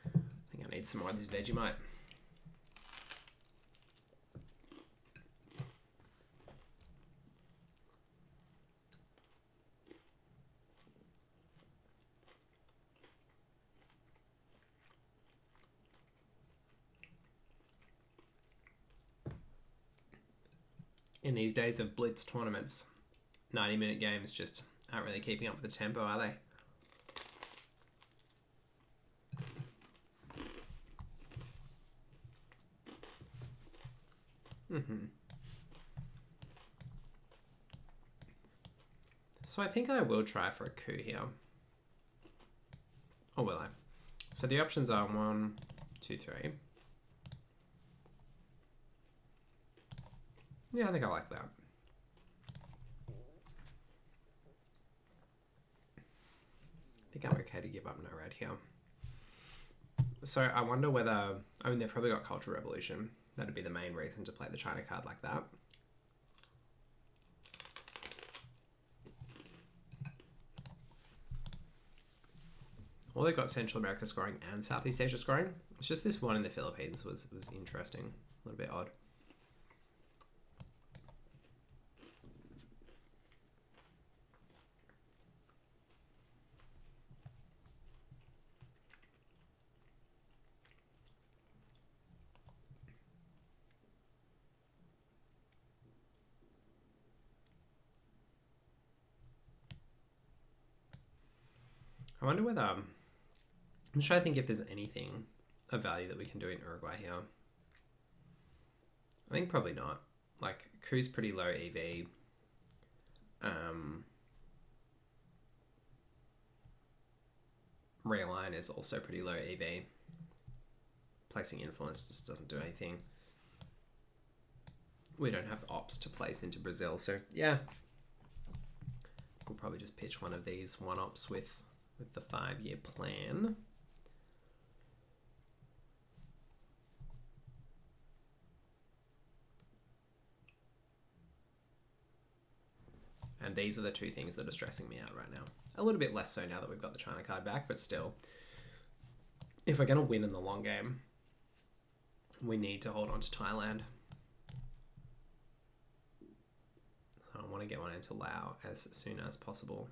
I think I need some more of this Vegemite. In these days of blitz tournaments, 90-minute games just aren't really keeping up with the tempo, are they? So I think I will try for a coup here. Or will I? So the options are 1, 2, 3. Yeah, I think I like that. I think I'm okay to give up NORAD here. So I wonder whether, I mean, they've probably got Cultural Revolution. That'd be the main reason to play the China card like that. Or they've got Central America scoring and Southeast Asia scoring. It's just this one in the Philippines was interesting. A little bit odd. I wonder whether, I'm just trying to think if there's anything of value that we can do in Uruguay here. I think probably not. Like, Coup's pretty low EV. Realign is also pretty low EV. Placing Influence just doesn't do anything. We don't have ops to place into Brazil, so yeah. we'll probably just pitch one of these one-ops with the 5-year plan. And these are the two things that are stressing me out right now. A little bit less so now that we've got the China card back, but still, if we're going to win in the long game, we need to hold on to Thailand. So I want to get one into Laos as soon as possible.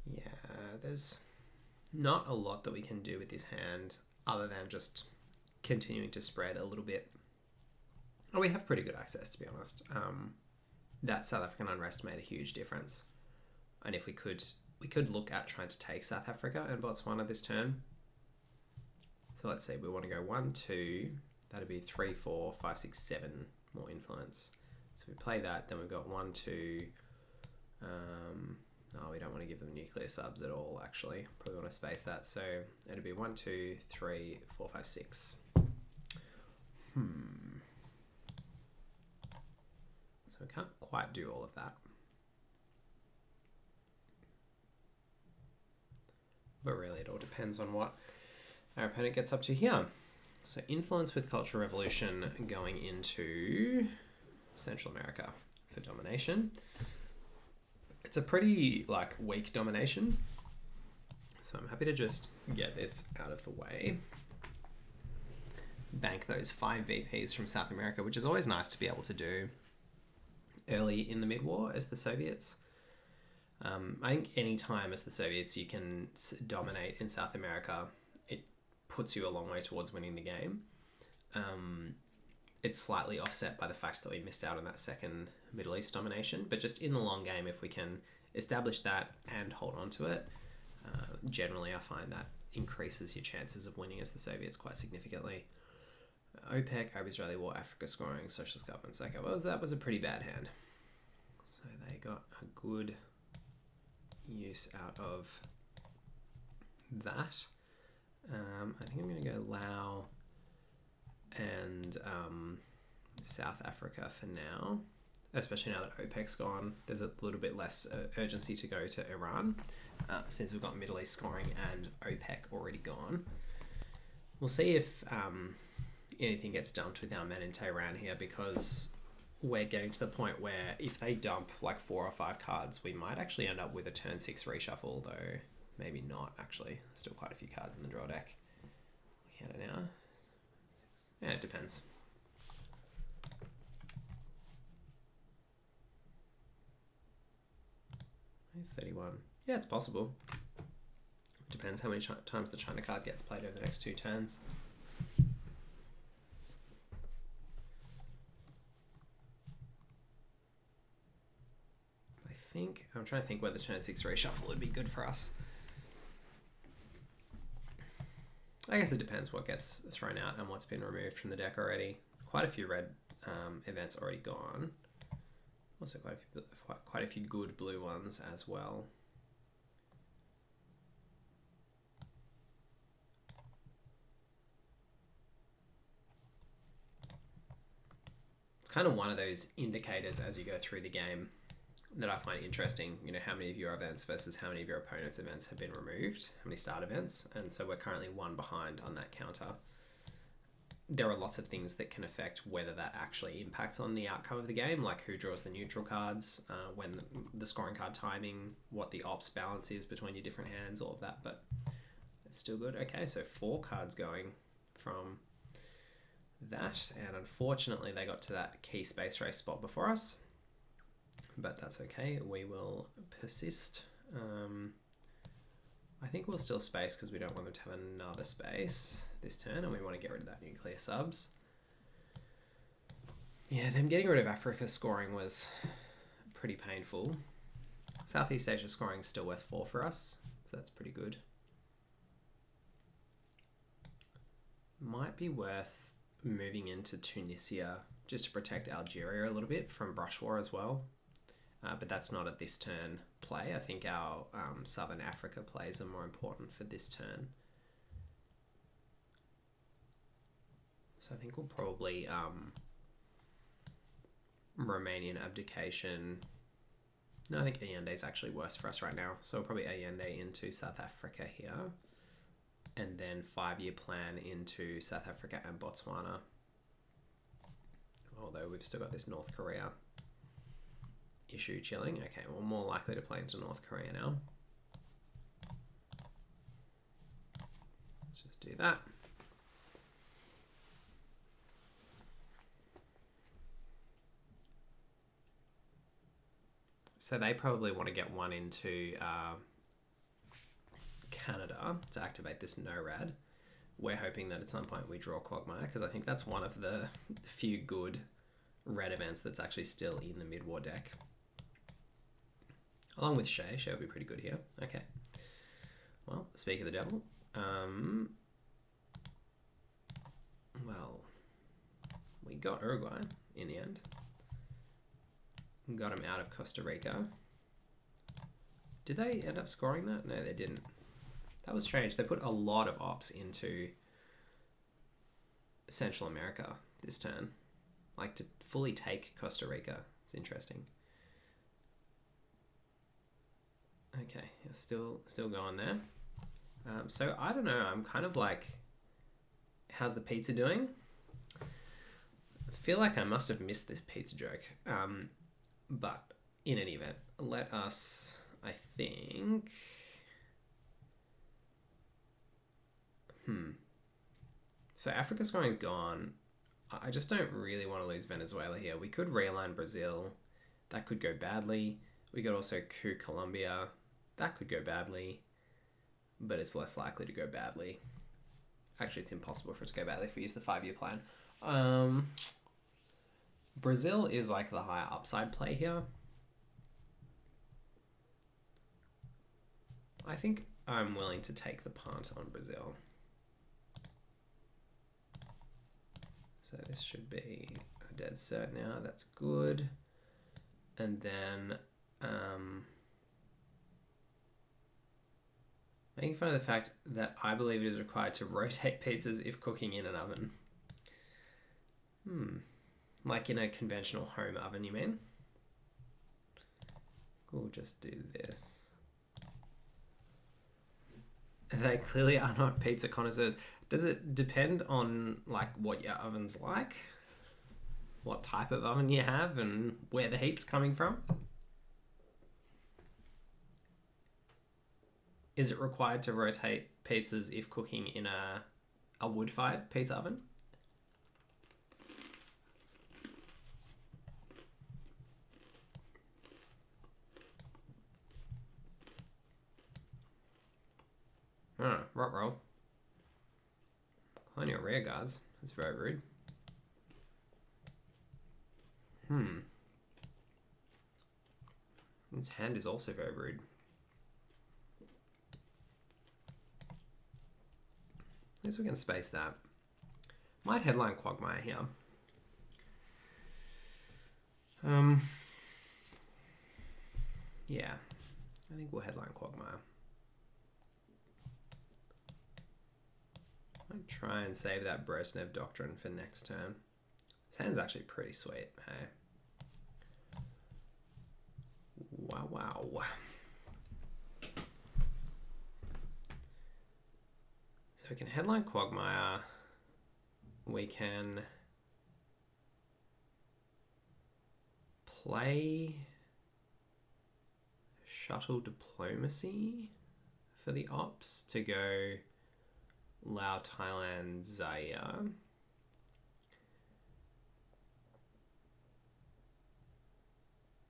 Yeah, there's not a lot that we can do with this hand other than just continuing to spread a little bit. Oh, we have pretty good access, to be honest. That South African unrest made a huge difference. And if we could look at trying to take South Africa and Botswana this turn. So let's say we want to go 1, 2, that'd be 3, 4, 5, 6, 7 more influence. So we play that, then we've got 1, 2, oh, we don't want to give them nuclear subs at all, actually. Probably want to space that. So it'd be 1, 2, 3, 4, 5, 6. So we can't quite do all of that. But really, it all depends on what our opponent gets up to here. So influence with Cultural Revolution going into Central America for domination. It's a pretty weak domination. So I'm happy to just get this out of the way. Bank those 5 VPs from South America, which is always nice to be able to do early in the mid-war as the Soviets. I think any time as the Soviets you can dominate in South America, it puts you a long way towards winning the game. It's slightly offset by the fact that we missed out on that second Middle East domination, but just in the long game, if we can establish that and hold on to it, generally I find that increases your chances of winning as the Soviets quite significantly. OPEC, Arab-Israeli War, Africa scoring, socialist governments. Okay, well, that was a pretty bad hand. So they got a good use out of that. I think I'm going to go Laos and South Africa for now, especially now that OPEC's gone. There's a little bit less urgency to go to Iran since we've got Middle East scoring and OPEC already gone. We'll see if anything gets dumped with our men in Tehran here, because we're getting to the point where if they dump 4 or 5 cards, we might actually end up with a turn 6 reshuffle, though maybe not actually. Still quite a few cards in the draw deck. Looking at it now. Yeah, it depends. $31. Yeah, it's possible. It depends how many times the China card gets played over the next 2 turns. I'm trying to think whether turn 6 reshuffle would be good for us. I guess it depends what gets thrown out and what's been removed from the deck already. Quite a few red events already gone. Also quite a few good blue ones as well. It's kind of one of those indicators as you go through the game that I find interesting, how many of your events versus how many of your opponent's events have been removed, how many start events, and so we're currently 1 behind on that counter. There are lots of things that can affect whether that actually impacts on the outcome of the game, like who draws the neutral cards, when the scoring card timing, what the ops balance is between your different hands, all of that, but it's still good. Okay, so 4 cards going from that, and unfortunately they got to that key space race spot before us. But that's okay, we will persist. I I think we'll still space because we don't want them to have another space this turn, and we want to get rid of that nuclear subs. Yeah, them getting rid of Africa scoring was pretty painful. Southeast Asia scoring is still worth 4 for us, so that's pretty good. Might be worth moving into Tunisia just to protect Algeria a little bit from brush war as well. But that's not at this turn play. I think our Southern Africa plays are more important for this turn. So I think we'll probably Romanian abdication. No, I think Allende is actually worse for us right now. So we'll probably Allende into South Africa here. And then 5-year plan into South Africa and Botswana. Although we've still got this North Korea issue chilling. Okay, we're more likely to play into North Korea now. Let's just do that. So they probably want to get one into Canada to activate this NORAD. We're hoping that at some point we draw Quagmire, because I think that's one of the few good red events that's actually still in the mid-war deck. Along with Shay. Shay will be pretty good here. Okay. Well, speak of the devil. Well, we got Uruguay in the end. Got him out of Costa Rica. Did they end up scoring that? No, they didn't. That was strange. They put a lot of ops into Central America this turn. Like to fully take Costa Rica. It's interesting. Okay, still going there. So I don't know. I'm kind of like, how's the pizza doing? I feel like I must have missed this pizza joke. But in any event, let us, I think... So Africa scoring is gone. I just don't really want to lose Venezuela here. We could realign Brazil. That could go badly. We could also coup Colombia. That could go badly. But it's less likely to go badly. Actually, it's impossible for it to go badly if we use the 5-year plan. Brazil is like the higher upside play here. I think I'm willing to take the punt on Brazil. So this should be a dead cert now. That's good. And then making fun of the fact that I believe it is required to rotate pizzas if cooking in an oven. Like in a conventional home oven, you mean? We'll just do this. They clearly are not pizza connoisseurs. Does it depend on like what your oven's like? What type of oven you have and where the heat's coming from? Is it required to rotate pizzas if cooking in a wood-fired pizza oven? Rot roll. Colonial rear guards. That's very rude. His hand is also very rude. I guess we can space that. Might headline Quagmire here. Yeah. I think we'll headline Quagmire. I'd try and save that Brezhnev Doctrine for next turn. This hand's actually pretty sweet, hey? Wow. So we can headline Quagmire. We can play Shuttle Diplomacy for the ops to go Lao, Thailand, Zaire.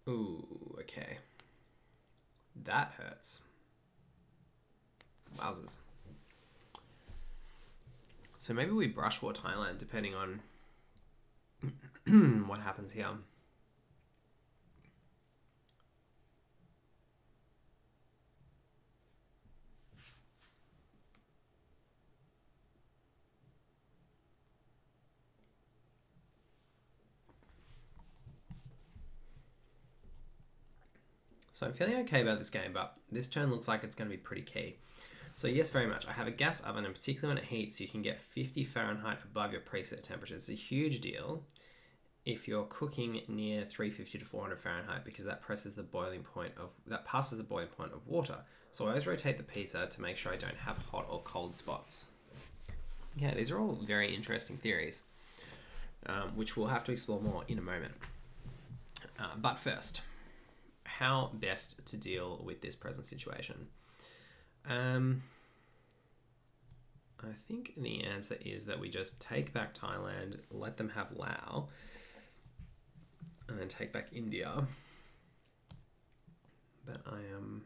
Ooh, okay. That hurts. Wowzers. So maybe we brush war Thailand depending on what happens here. So I'm feeling okay about this game, but this turn looks like it's going to be pretty key. So yes, very much. I have a gas oven, and particularly when it heats, you can get 50 Fahrenheit above your preset temperature. It's a huge deal if you're cooking near 350 to 400 Fahrenheit, because that passes the boiling point of water. So I always rotate the pizza to make sure I don't have hot or cold spots. Yeah, these are all very interesting theories, which we'll have to explore more in a moment. But first, how best to deal with this present situation? I think the answer is that we just take back Thailand, let them have Laos, and then take back India. But I am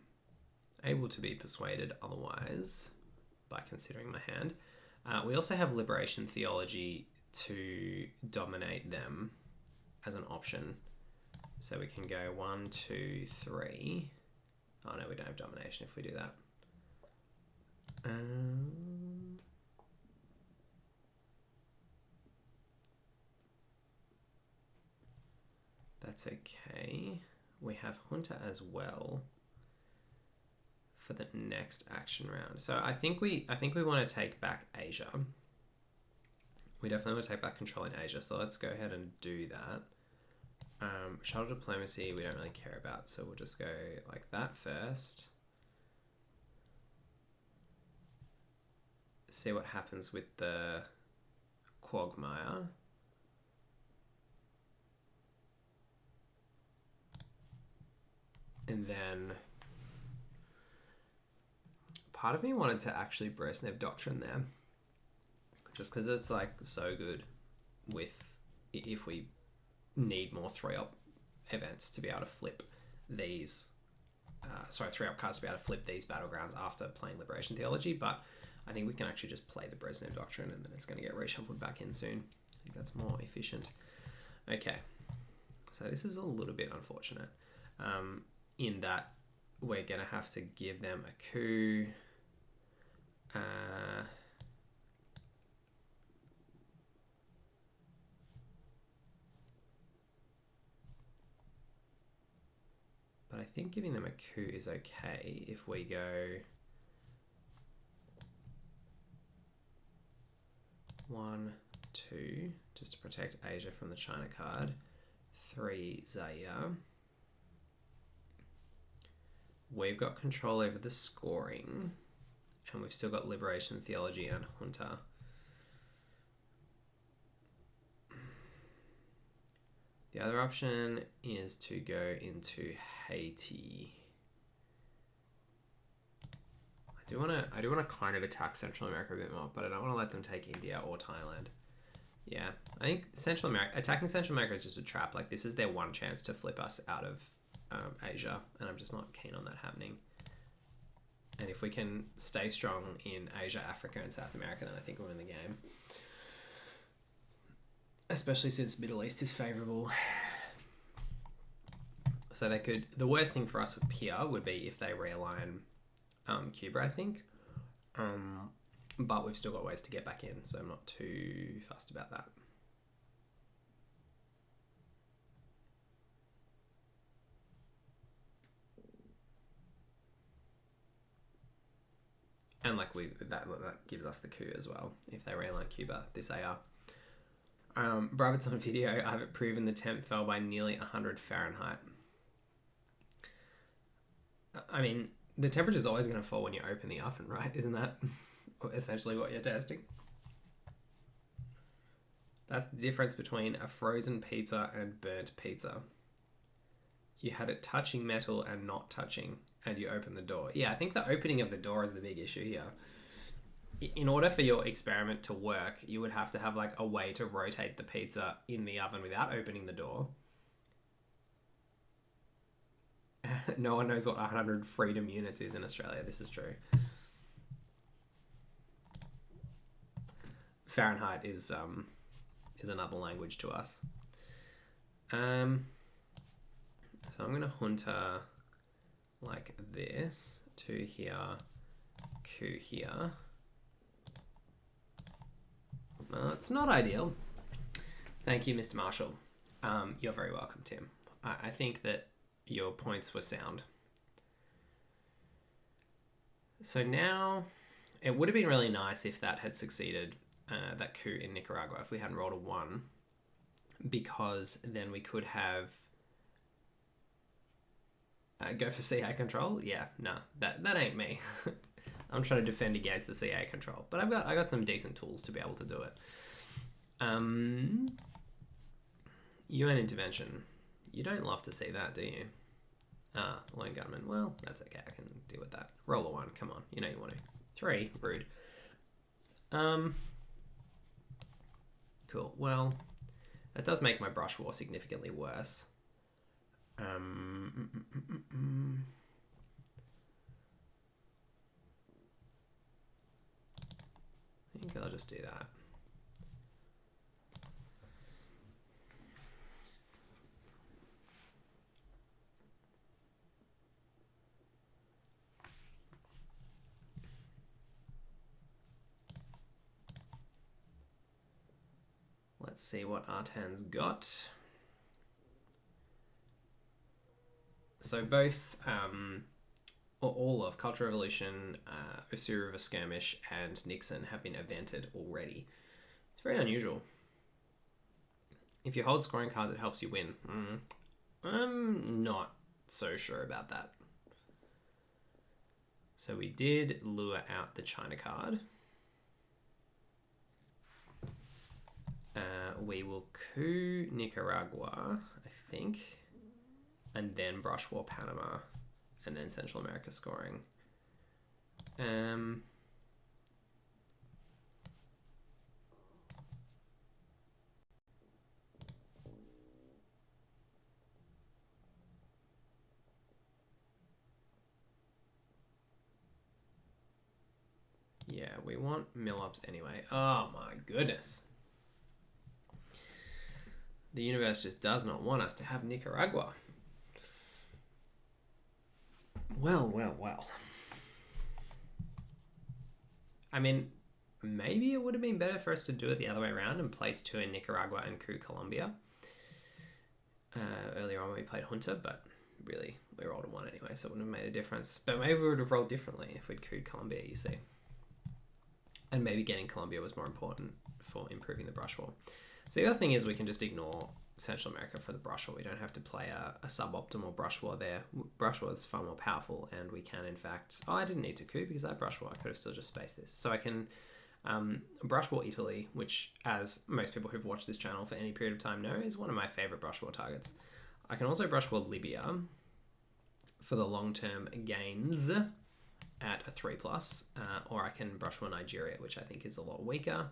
able to be persuaded otherwise by considering my hand. We also have liberation theology to dominate them as an option. So we can go 1, 2, 3. Oh no, we don't have domination if we do that. That's okay. We have junta as well for the next action round. So I think we want to take back Asia. We definitely want to take back control in Asia. So let's go ahead and do that. Shuttle diplomacy we don't really care about, so we'll just go like that first. See what happens with the quagmire. And then part of me wanted to actually Brezhnev Doctrine there, just because it's like so good with if we need more 3-up events to be able to flip these 3-up cards to be able to flip these battlegrounds after playing Liberation Theology. But I think we can actually just play the Brezhnev Doctrine and then it's going to get reshuffled back in soon. I think that's more efficient. Okay, so this is a little bit unfortunate in that we're going to have to give them a coup. But I think giving them a coup is okay if we go 1, 2, just to protect Asia from the China card. 3, Zaire. We've got control over the scoring, and we've still got Liberation Theology and Junta. The other option is to go into Haiti. I do want to kind of attack Central America a bit more, but I don't want to let them take India or Thailand. Yeah, I think attacking Central America is just a trap. Like, this is their one chance to flip us out of Asia, and I'm just not keen on that happening. And if we can stay strong in Asia, Africa, and South America, then I think we'll win the game. Especially since Middle East is favourable. So they could... The worst thing for us here would be if they realign Cuba, I think. But we've still got ways to get back in, so I'm not too fussed about that. And like that gives us the coup as well if they realign Cuba, this AR. Brabant's on video. I have it proven the temp fell by nearly 100 Fahrenheit. I mean, the temperature is always going to fall when you open the oven, right? Isn't that essentially what you're testing? That's the difference between a frozen pizza and burnt pizza. You had it touching metal and not touching, and you open the door. Yeah, I think the opening of the door is the big issue here. In order for your experiment to work, you would have to have like a way to rotate the pizza in the oven without opening the door. No one knows what 100 freedom units is in Australia. This is true. Fahrenheit is another language to us. So I'm going to junta like this, 2 here, Q here. Well, it's not ideal. Thank you, Mr. Marshall. You're very welcome, Tim. I think that your points were sound. So now, it would have been really nice if that had succeeded, that coup in Nicaragua, if we hadn't rolled a 1, because then we could have go for CA control. Yeah, no, that ain't me. I'm trying to defend against the CA control, but I got some decent tools to be able to do it. UN intervention. You don't love to see that, do you? Lone gunman. Well, that's okay. I can deal with that. Roll a 1. Come on. You know you want to. 3. Rude. Cool. Well, that does make my brush war significantly worse. I think I'll just do that. Let's see what Artan's got. So both, or all of Cultural Revolution, Osuru River Skirmish, and Nixon have been evented already. It's very unusual. If you hold scoring cards, it helps you win. I'm not so sure about that. So we did lure out the China card. We will coup Nicaragua, I think, and then brush war Panama, and then Central America scoring. Yeah, we want mill-ups anyway. Oh my goodness. The universe just does not want us to have Nicaragua. Well. I mean, maybe it would have been better for us to do it the other way around and place 2 in Nicaragua and coup Colombia. Earlier on when we played Junta, but really, we rolled a 1 anyway, so it wouldn't have made a difference. But maybe we would have rolled differently if we'd couped Colombia, you see. And maybe getting Colombia was more important for improving the brush war. So the other thing is we can just ignore Central America for the brush war. We don't have to play a suboptimal brush war there. Brush war is far more powerful, and we can, in fact... Oh, I didn't need to coup because I brush war. I could have still just spaced this. So I can brush war Italy, which, as most people who've watched this channel for any period of time know, is one of my favorite brush war targets. I can also brush war Libya for the long-term gains at a 3+, or I can brush war Nigeria, which I think is a lot weaker.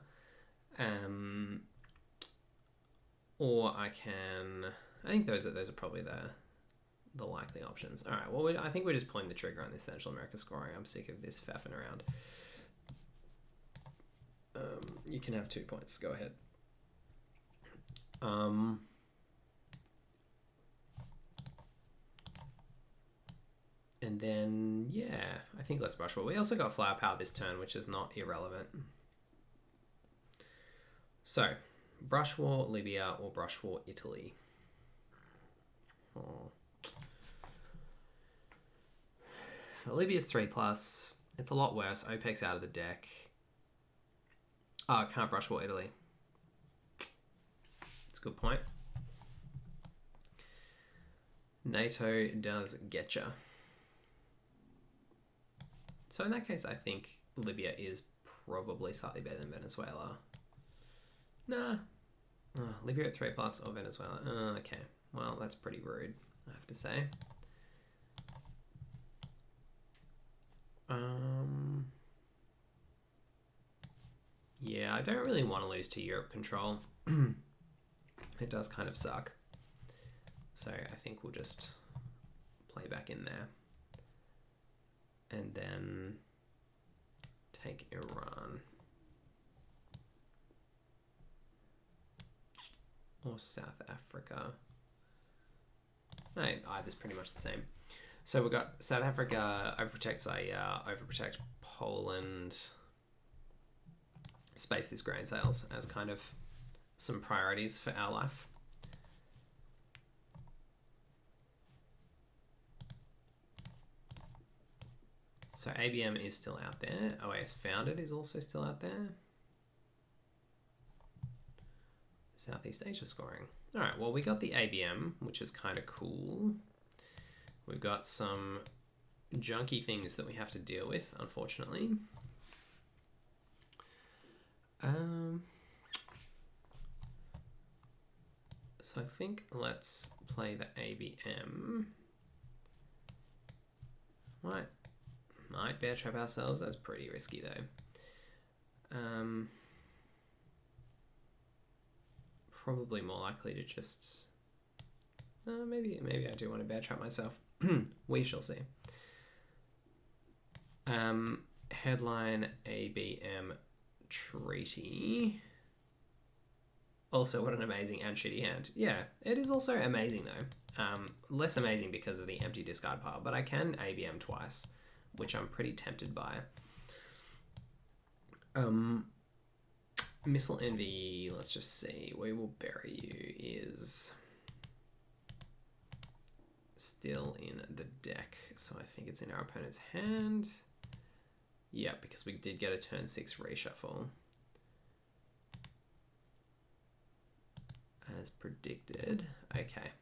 Or I can... I think those are probably the likely options. All right, well, I think we're just pulling the trigger on this Central America scoring. I'm sick of this faffing around. You can have 2 points. Go ahead. And then, yeah, I think let's brush war. We also got flower power this turn, which is not irrelevant. So... brush war Libya or brush war Italy. Oh. So Libya's 3+. It's a lot worse. OPEC's out of the deck. Oh, I can't brush war Italy. It's a good point. NATO does getcha. So in that case, I think Libya is probably slightly better than Venezuela. Nah. Oh, Libya at 3+ or Venezuela. Okay. Well, that's pretty rude, I have to say. Yeah, I don't really want to lose to Europe control. It does kind of suck. So I think we'll just play back in there. And then take Iran. or South Africa. No, either's pretty much the same. So we've got South Africa, overprotect Zaire, overprotect Poland, space these grain sales as kind of some priorities for our life. So ABM is still out there. OAS Founded is also still out there. Southeast Asia scoring. All right, well, we got the ABM, which is kind of cool. We've got some junky things that we have to deal with, unfortunately. So I think let's play the ABM. Might bear trap ourselves. That's pretty risky though. Probably more likely to just. Maybe I do want to bear trap myself. We shall see. Headline ABM treaty. Also, what an amazing and shitty hand. Yeah, it is also amazing though. Less amazing because of the empty discard pile, but I can ABM twice, which I'm pretty tempted by. Missile Envy, let's just see. We Will Bury You is still in the deck, so I think it's in our opponent's hand. Yeah, because we did get a turn 6 reshuffle. As predicted. Okay.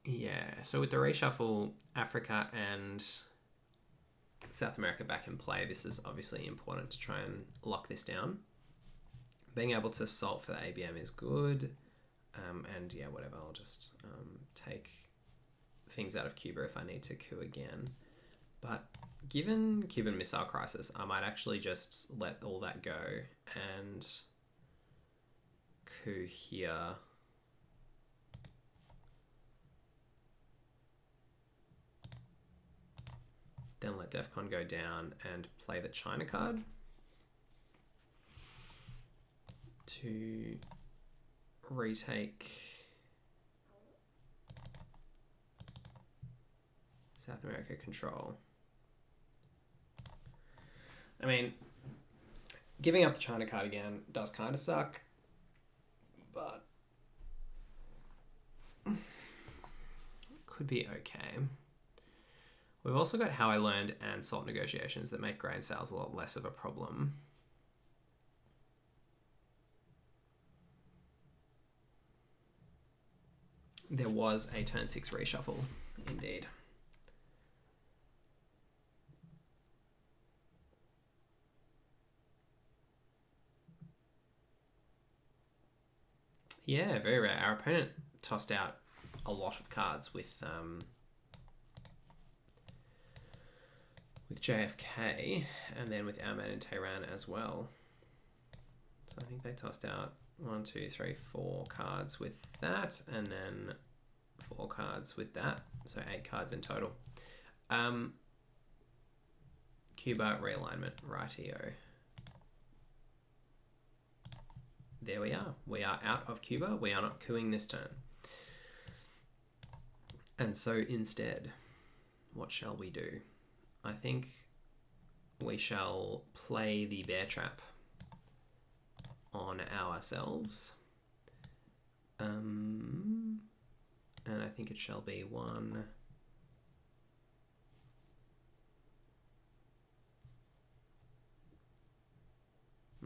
Yeah, so with the reshuffle, Africa and South America back in play, this is obviously important to try and lock this down. Being able to salt for the ABM is good. And yeah, whatever, I'll just take things out of Cuba if I need to coup again. But given Cuban Missile Crisis, I might actually just let all that go and coup here. Then let DEFCON go down and play the China card to retake South America control. I mean, giving up the China card again does kind of suck, but could be okay. We've also got How I Learned and Salt Negotiations that make grain sales a lot less of a problem. There was a turn 6 reshuffle, indeed. Yeah, very rare. Our opponent tossed out a lot of cards with JFK, and then with our man in Tehran as well. So I think they tossed out 1, 2, 3, 4 cards with that, and then 4 cards with that. So 8 cards in total. Cuba realignment, rightio. There we are. We are out of Cuba. We are not coups this turn. And so instead, what shall we do? I think we shall play the bear trap on ourselves. And I think it shall be 1.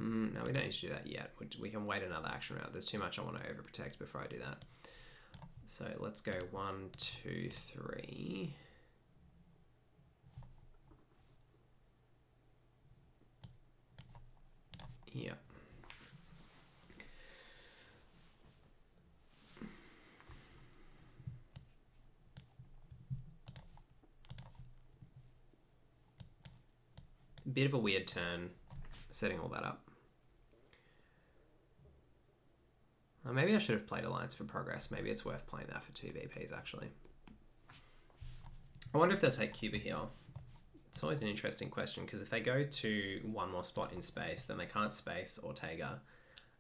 No, we don't need to do that yet. We can wait another action round. There's too much I want to overprotect before I do that. So let's go 1, 2, 3. Yeah. Bit of a weird turn, setting all that up. Maybe I should have played Alliance for Progress. Maybe it's worth playing that for 2 VPs, actually. I wonder if they'll take Cuba here. It's always an interesting question, because if they go to one more spot in space, then they can't space Ortega,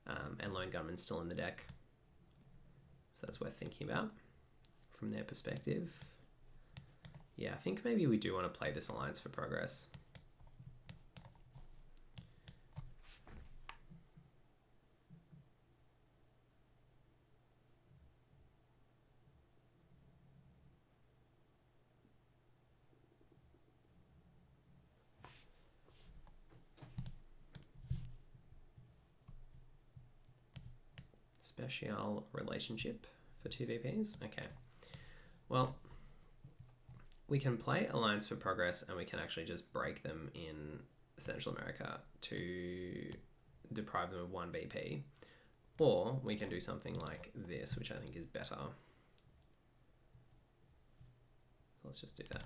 and Lone Gunman's still in the deck. So that's worth thinking about from their perspective. Yeah, I think maybe we do want to play this Alliance for Progress. Special relationship for 2 VPs. Okay. Well, we can play Alliance for Progress, and we can actually just break them in Central America to deprive them of 1 VP. Or we can do something like this, which I think is better. So let's just do that.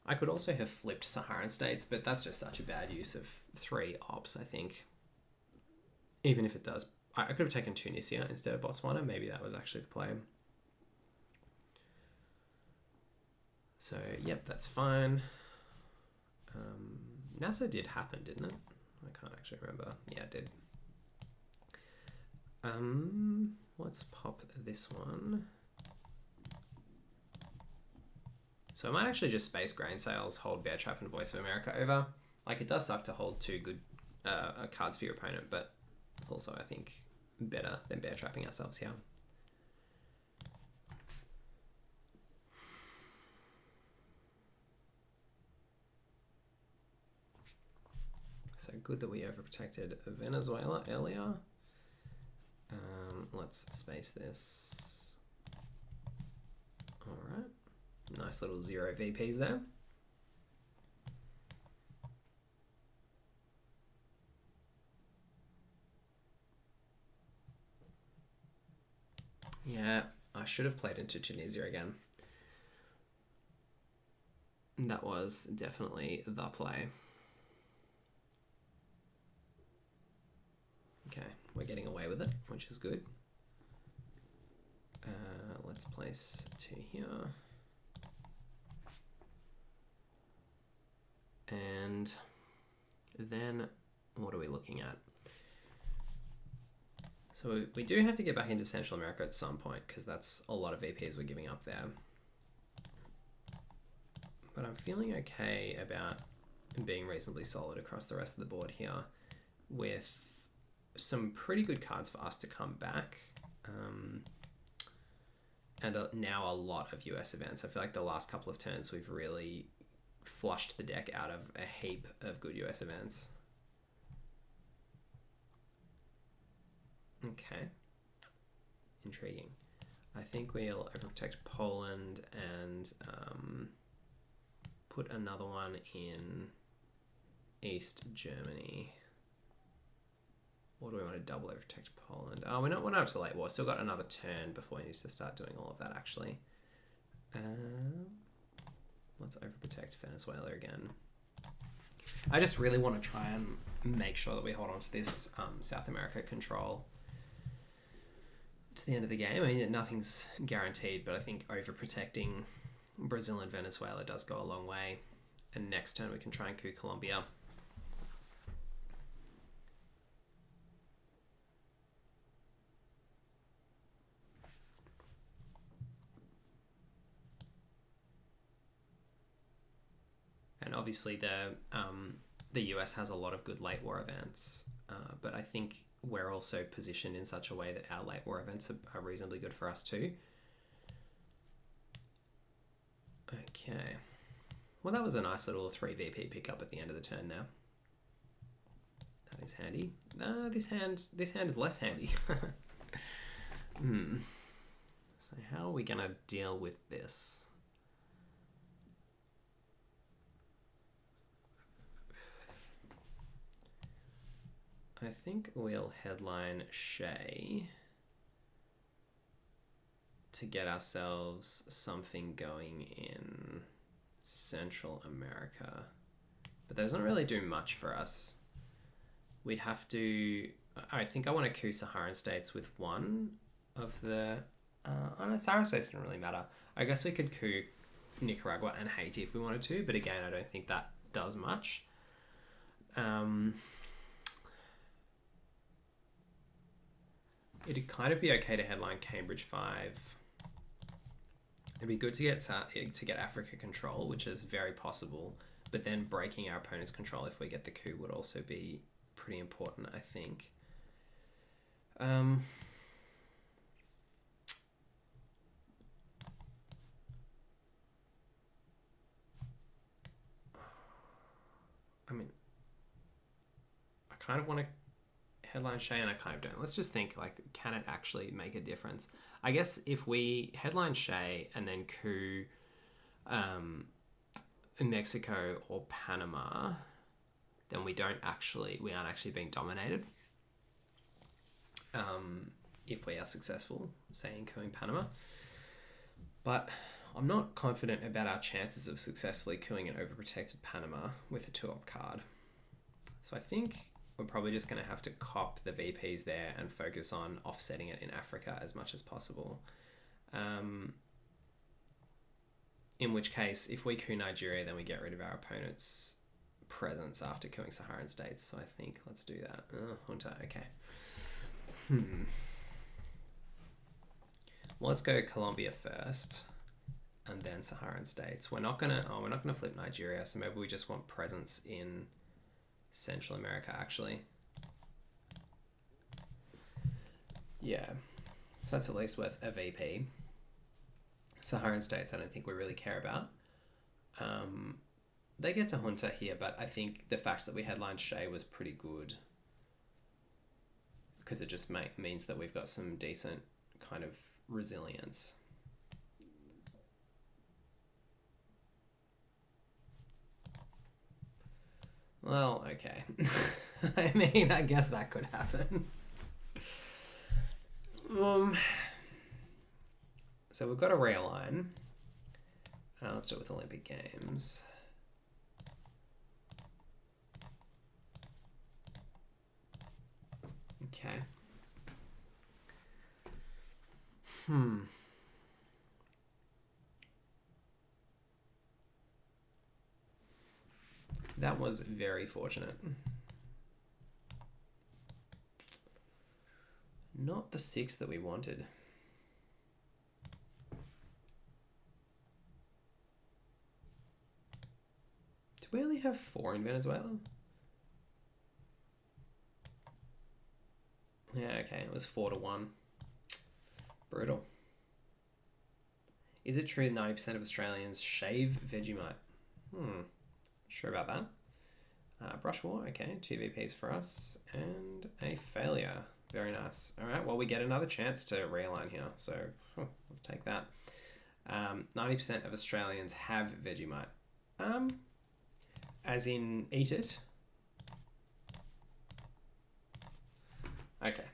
I could also have flipped Saharan states, but that's just such a bad use of 3 ops, I think. Even if it does. I could have taken Tunisia instead of Botswana. Maybe that was actually the play. So, yep, that's fine. NASA did happen, didn't it? I can't actually remember. Yeah, it did. Let's pop this one. So I might actually just space Grain Sales, hold Bear Trap and Voice of America over. Like, it does suck to hold 2 good cards for your opponent, but it's also, I think, better than Bear Trapping ourselves here. So good that we overprotected Venezuela earlier. Let's space this. All right. Nice little 0 VPs there. Yeah, I should have played into Tunisia again. That was definitely the play. Okay, we're getting away with it, which is good. Let's place 2 here. And then what are we looking at? So we do have to get back into Central America at some point, because that's a lot of VPs we're giving up there. But I'm feeling okay about being reasonably solid across the rest of the board here, with some pretty good cards for us to come back. And now a lot of US events. I feel like the last couple of turns we've really flushed the deck out of a heap of good US events. Okay. Intriguing. I think we'll overprotect Poland and put another one in East Germany. Or do we want to double overprotect Poland? Oh, we're not up to late war. Still got another turn before we need to start doing all of that, actually. Let's overprotect Venezuela again. I just really want to try and make sure that we hold on to this South America control to the end of the game. I mean, nothing's guaranteed, but I think overprotecting Brazil and Venezuela does go a long way. And next turn we can try and coup Colombia. And obviously the US has a lot of good late war events, but I think we're also positioned in such a way that our late war events are reasonably good for us too. Okay. Well, that was a nice little 3 VP pickup at the end of the turn now. That is handy. This hand is less handy. So how are we going to deal with this? I think we'll headline Shay to get ourselves something going in Central America. But that doesn't really do much for us. We'd have to... I think I want to coup Saharan states with 1 of the... I know Sahara states didn't really matter. I guess we could coup Nicaragua and Haiti if we wanted to, but again, I don't think that does much. It'd kind of be okay to headline Cambridge 5. It'd be good to get Africa control, which is very possible, but then breaking our opponent's control if we get the coup would also be pretty important, I think. I mean, I kind of want to headline Shay and I kind of don't. Let's just think, like, can it actually make a difference? I guess if we headline Shay and then coup Mexico or Panama, then we aren't actually being dominated. If we are successful, say, in coupping Panama. But I'm not confident about our chances of successfully coupping an overprotected Panama with a 2-op card. So I think we're probably just going to have to cop the VPs there and focus on offsetting it in Africa as much as possible. In which case, if we coup Nigeria, then we get rid of our opponent's presence after coupping Saharan states. So I think let's do that. Junta, okay. Well, let's go Colombia first, and then Saharan states. We're not gonna flip Nigeria, so maybe we just want presence in Central America, actually. Yeah, so that's at least worth a VP. Saharan states, I don't think we really care about. They get to Junta here, but I think the fact that we headlined Shay was pretty good because it just means that we've got some decent kind of resilience. Well, okay. I mean, I guess that could happen. So we've got a rail line. Let's do it with Olympic Games. Okay. That was very fortunate. Not the 6 that we wanted. Do we only have 4 in Venezuela? Yeah, okay, it was 4-1. Brutal. Is it true that 90% of Australians shave Vegemite? Sure about that. Brush war, okay. 2 VPs for us. And a failure. Very nice. Alright, well, we get another chance to realign here. So, let's take that. 90% of Australians have Vegemite. As in, eat it? Okay.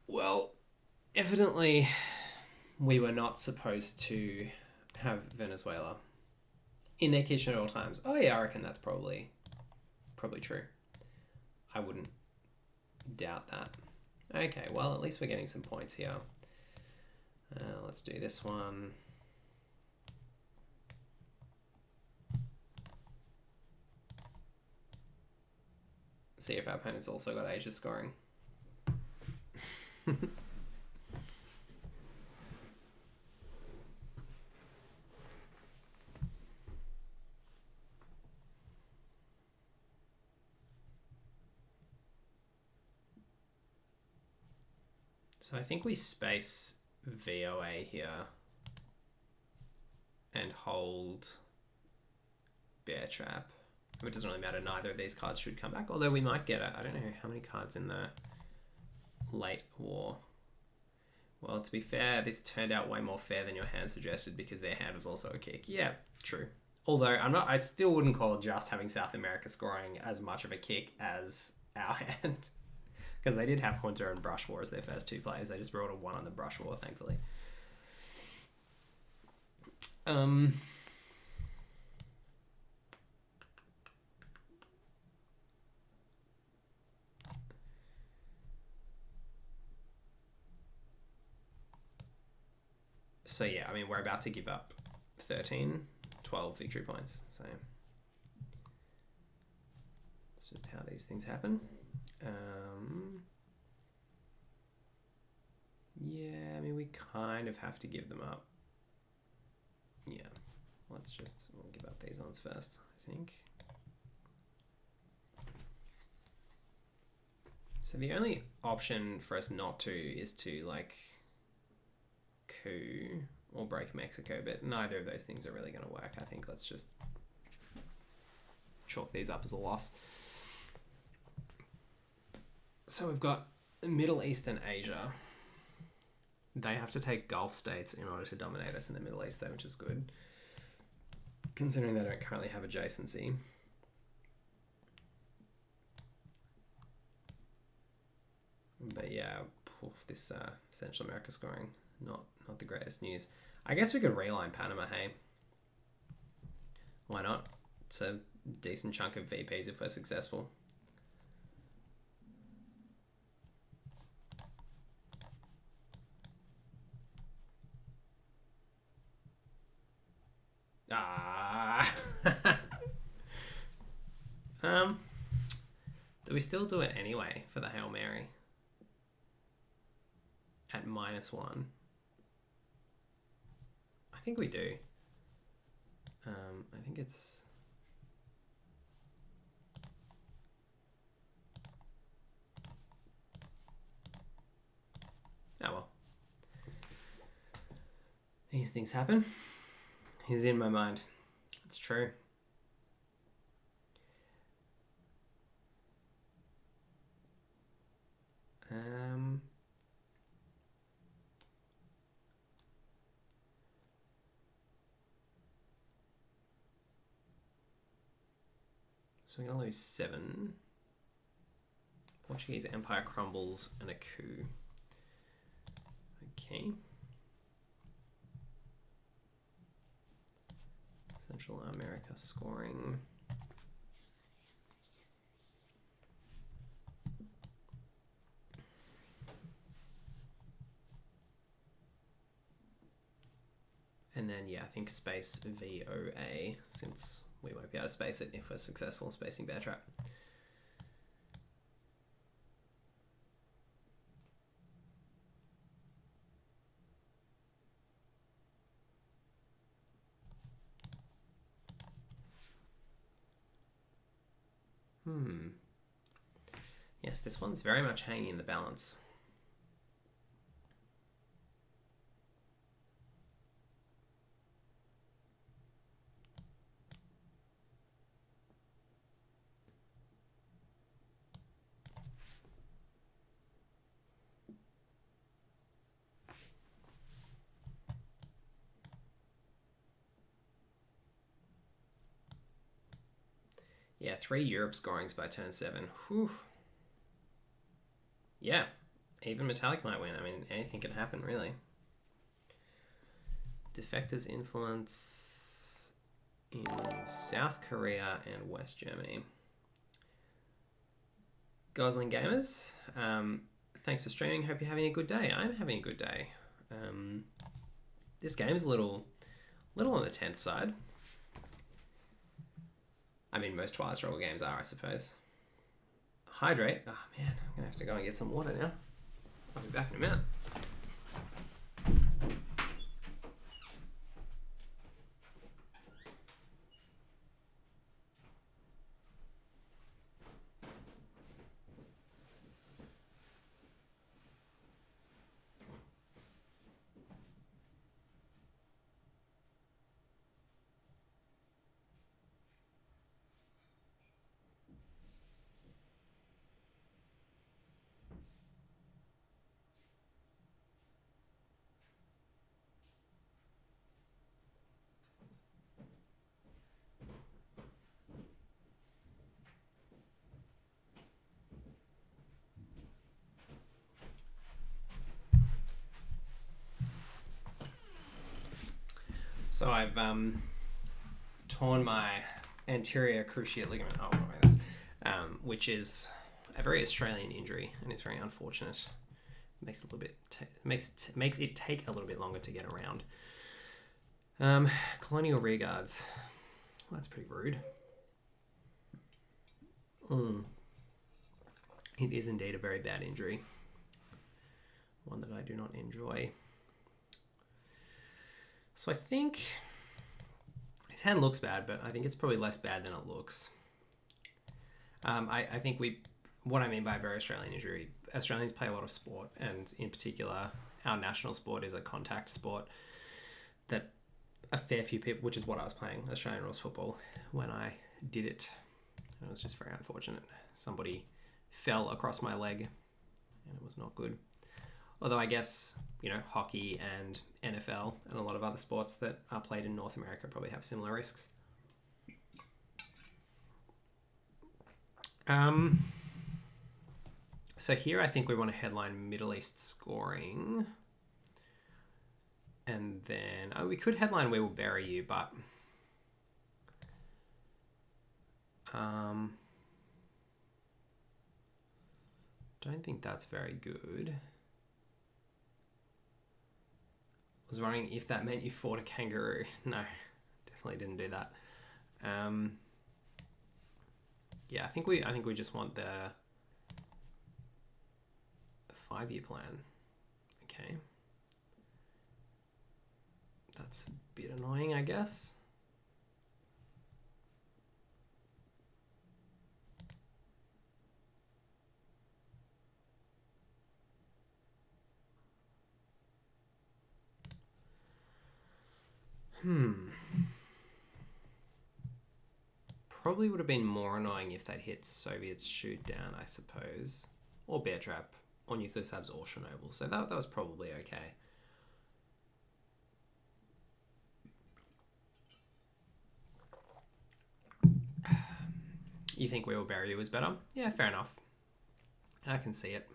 Well, evidently, we were not supposed to have Venezuela in their kitchen at all times. Oh yeah, I reckon that's probably true. I wouldn't doubt that. Okay, well, at least we're getting some points here. Let's do this one. See if our opponent's also got Asia scoring. So I think we space VOA here and hold Bear Trap. It doesn't really matter, neither of these cards should come back, although we might get I don't know how many cards in the late war. Well, to be fair, this turned out way more fair than your hand suggested because their hand was also a kick. Yeah, true. Although I still wouldn't call just having South America scoring as much of a kick as our hand. Because they did have Hunter and Brush War as their first 2 plays. They just rolled a 1 on the Brush War, thankfully. So yeah, I mean, we're about to give up 12 victory points. So it's just how these things happen. Yeah, I mean, we kind of have to give them up. Yeah, we'll give up these ones first, I think. So the only option for us not to is to like coup or break Mexico, but neither of those things are really going to work. I think let's just chalk these up as a loss. So we've got Middle East and Asia. They have to take Gulf states in order to dominate us in the Middle East, though, which is good, considering they don't currently have adjacency. But yeah, this Central America scoring, not the greatest news. I guess we could realign Panama, hey? Why not? It's a decent chunk of VPs if we're successful. Do we still do it anyway for the Hail Mary? At -1. I think we do. I think it's... Oh well. These things happen. He's in my mind. It's true. So we're going to lose 7. Portuguese Empire crumbles and a coup. Okay. Central America scoring. And then, yeah, I think space VOA, since we won't be able to space it if we're successful spacing Bear Trap. Yes, this one's very much hanging in the balance. Yeah, 3 Europe scorings by turn 7. Whew. Yeah, even Metallic might win. I mean, anything can happen, really. Defectors influence in South Korea and West Germany. Gosling Gamers, thanks for streaming. Hope you're having a good day. I'm having a good day. This game's a little on the tense side. I mean, most Twilight Struggle games are, I suppose. Hydrate. Oh man, I'm gonna have to go and get some water now. I'll be back in a minute. So I've torn my anterior cruciate ligament, which is a very Australian injury and it's very unfortunate. makes it a little bit makes it take a little bit longer to get around. Colonial rearguards. Well, that's pretty rude. It is indeed a very bad injury. One that I do not enjoy. So I think his hand looks bad, but I think it's probably less bad than it looks. I think what I mean by a very Australian injury, Australians play a lot of sport, and in particular, our national sport is a contact sport that a fair few people, which is what I was playing, Australian rules football, when I did it. It was just very unfortunate. Somebody fell across my leg, and it was not good. Although I guess, hockey and NFL and a lot of other sports that are played in North America probably have similar risks. So here I think we want to headline Middle East scoring. And then, we could headline We Will Bury You, but don't think that's very good. I was wondering if that meant you fought a kangaroo. No, definitely didn't do that. Yeah, I think we just want the 5-year plan. Okay. That's a bit annoying, I guess. Probably would have been more annoying if that hit Soviets shoot down, I suppose. Or bear trap, or nuclear subs, or Chernobyl. So that was probably okay. You think We Will Bury You is better? Yeah, fair enough. I can see it.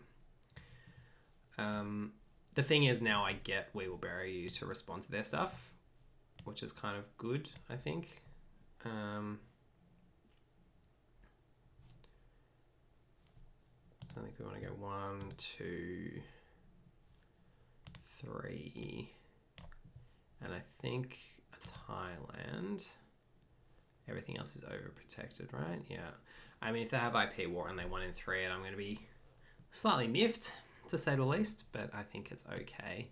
The thing is, now I get We Will Bury You to respond to their stuff, which is kind of good, I think. So I think we want to go 1, 2, 3, and I think Thailand. Everything else is overprotected, right? Yeah. I mean, if they have IP war and they 1 in 3, and I'm going to be slightly miffed, to say the least, but I think it's okay.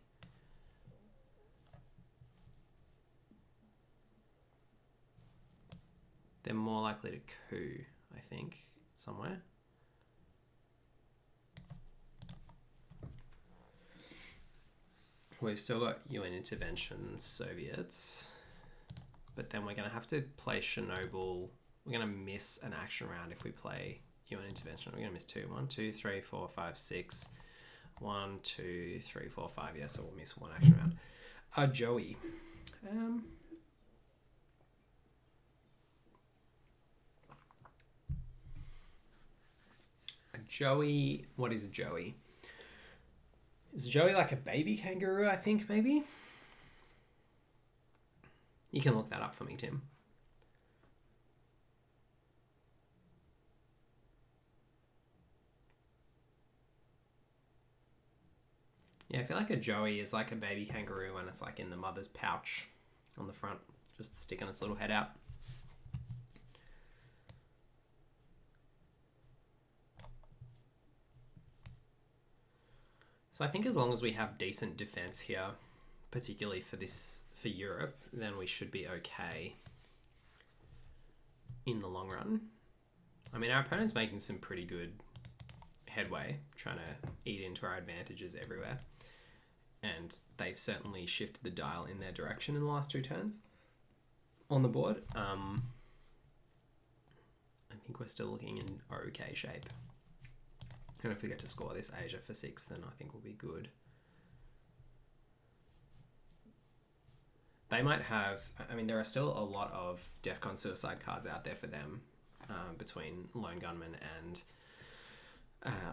They're more likely to coup, I think, somewhere. We've still got UN intervention, Soviets. But then we're going to have to play Chernobyl. We're going to miss an action round if we play UN intervention. We're going to miss 2. 1, 2, 3, 4, 5, 6. 1, 2, 3, 4, 5. Yeah, so we'll miss 1 action round. Joey. Joey. What is a Joey? Is Joey like a baby kangaroo, I think, maybe? You can look that up for me, Tim. Yeah, I feel like a Joey is like a baby kangaroo when it's like in the mother's pouch on the front, just sticking its little head out. So I think as long as we have decent defense here, particularly for Europe, then we should be okay in the long run. I mean, our opponent's making some pretty good headway, trying to eat into our advantages everywhere. And they've certainly shifted the dial in their direction in the last 2 turns on the board. I think we're still looking in okay shape. And if we get to score this Asia for 6, then I think we'll be good. They might have... I mean, there are still a lot of DEFCON suicide cards out there for them, between Lone Gunman and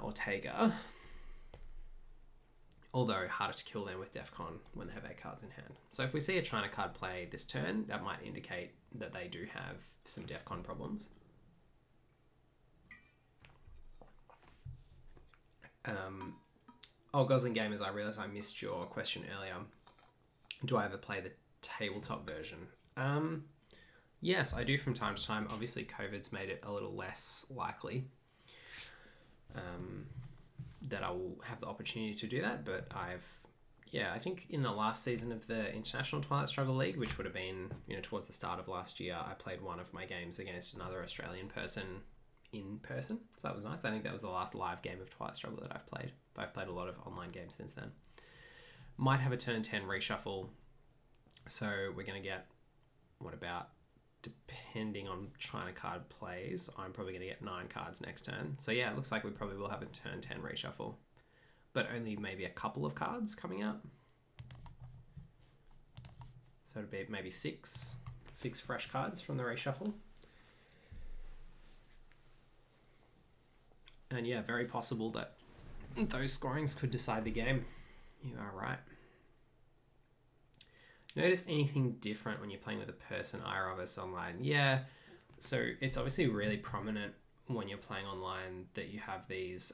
Ortega. Although harder to kill them with DEFCON when they have 8 cards in hand. So if we see a China card play this turn, that might indicate that they do have some DEFCON problems. Oh, Gosling Gamers, I realised I missed your question earlier. Do I ever play the tabletop version? Yes, I do from time to time. Obviously, COVID's made it a little less likely that I will have the opportunity to do that, but I think in the last season of the International Twilight Struggle League, which would have been, towards the start of last year, I played one of my games against another Australian person in person. So that was nice. I think that was the last live game of Twilight Struggle that I've played. But I've played a lot of online games since then. Might have a turn 10 reshuffle. So we're going to get, depending on China card plays, I'm probably going to get 9 cards next turn. So yeah, it looks like we probably will have a turn 10 reshuffle. But only maybe a couple of cards coming out. So it'd be maybe six fresh cards from the reshuffle. And yeah, very possible that those scorings could decide the game. You are right. Notice anything different when you're playing with a person IRL versus online? Yeah, so it's obviously really prominent when you're playing online that you have these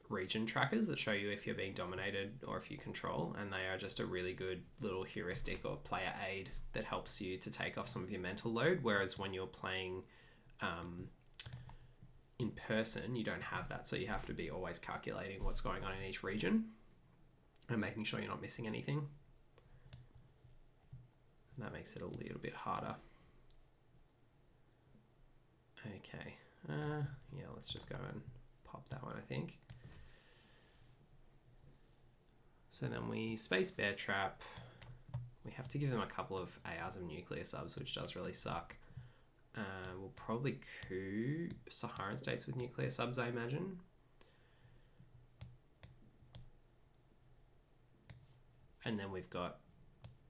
region trackers that show you if you're being dominated or if you control, and they are just a really good little heuristic or player aid that helps you to take off some of your mental load, whereas when you're playing in person, you don't have that, so you have to be always calculating what's going on in each region and making sure you're not missing anything. And that makes it a little bit harder. Okay, yeah, let's just go and pop that one, I think. So then we space Bear Trap. We have to give them a couple of ARs of nuclear subs, which does really suck. We'll probably coup Saharan states with nuclear subs, I imagine. And then we've got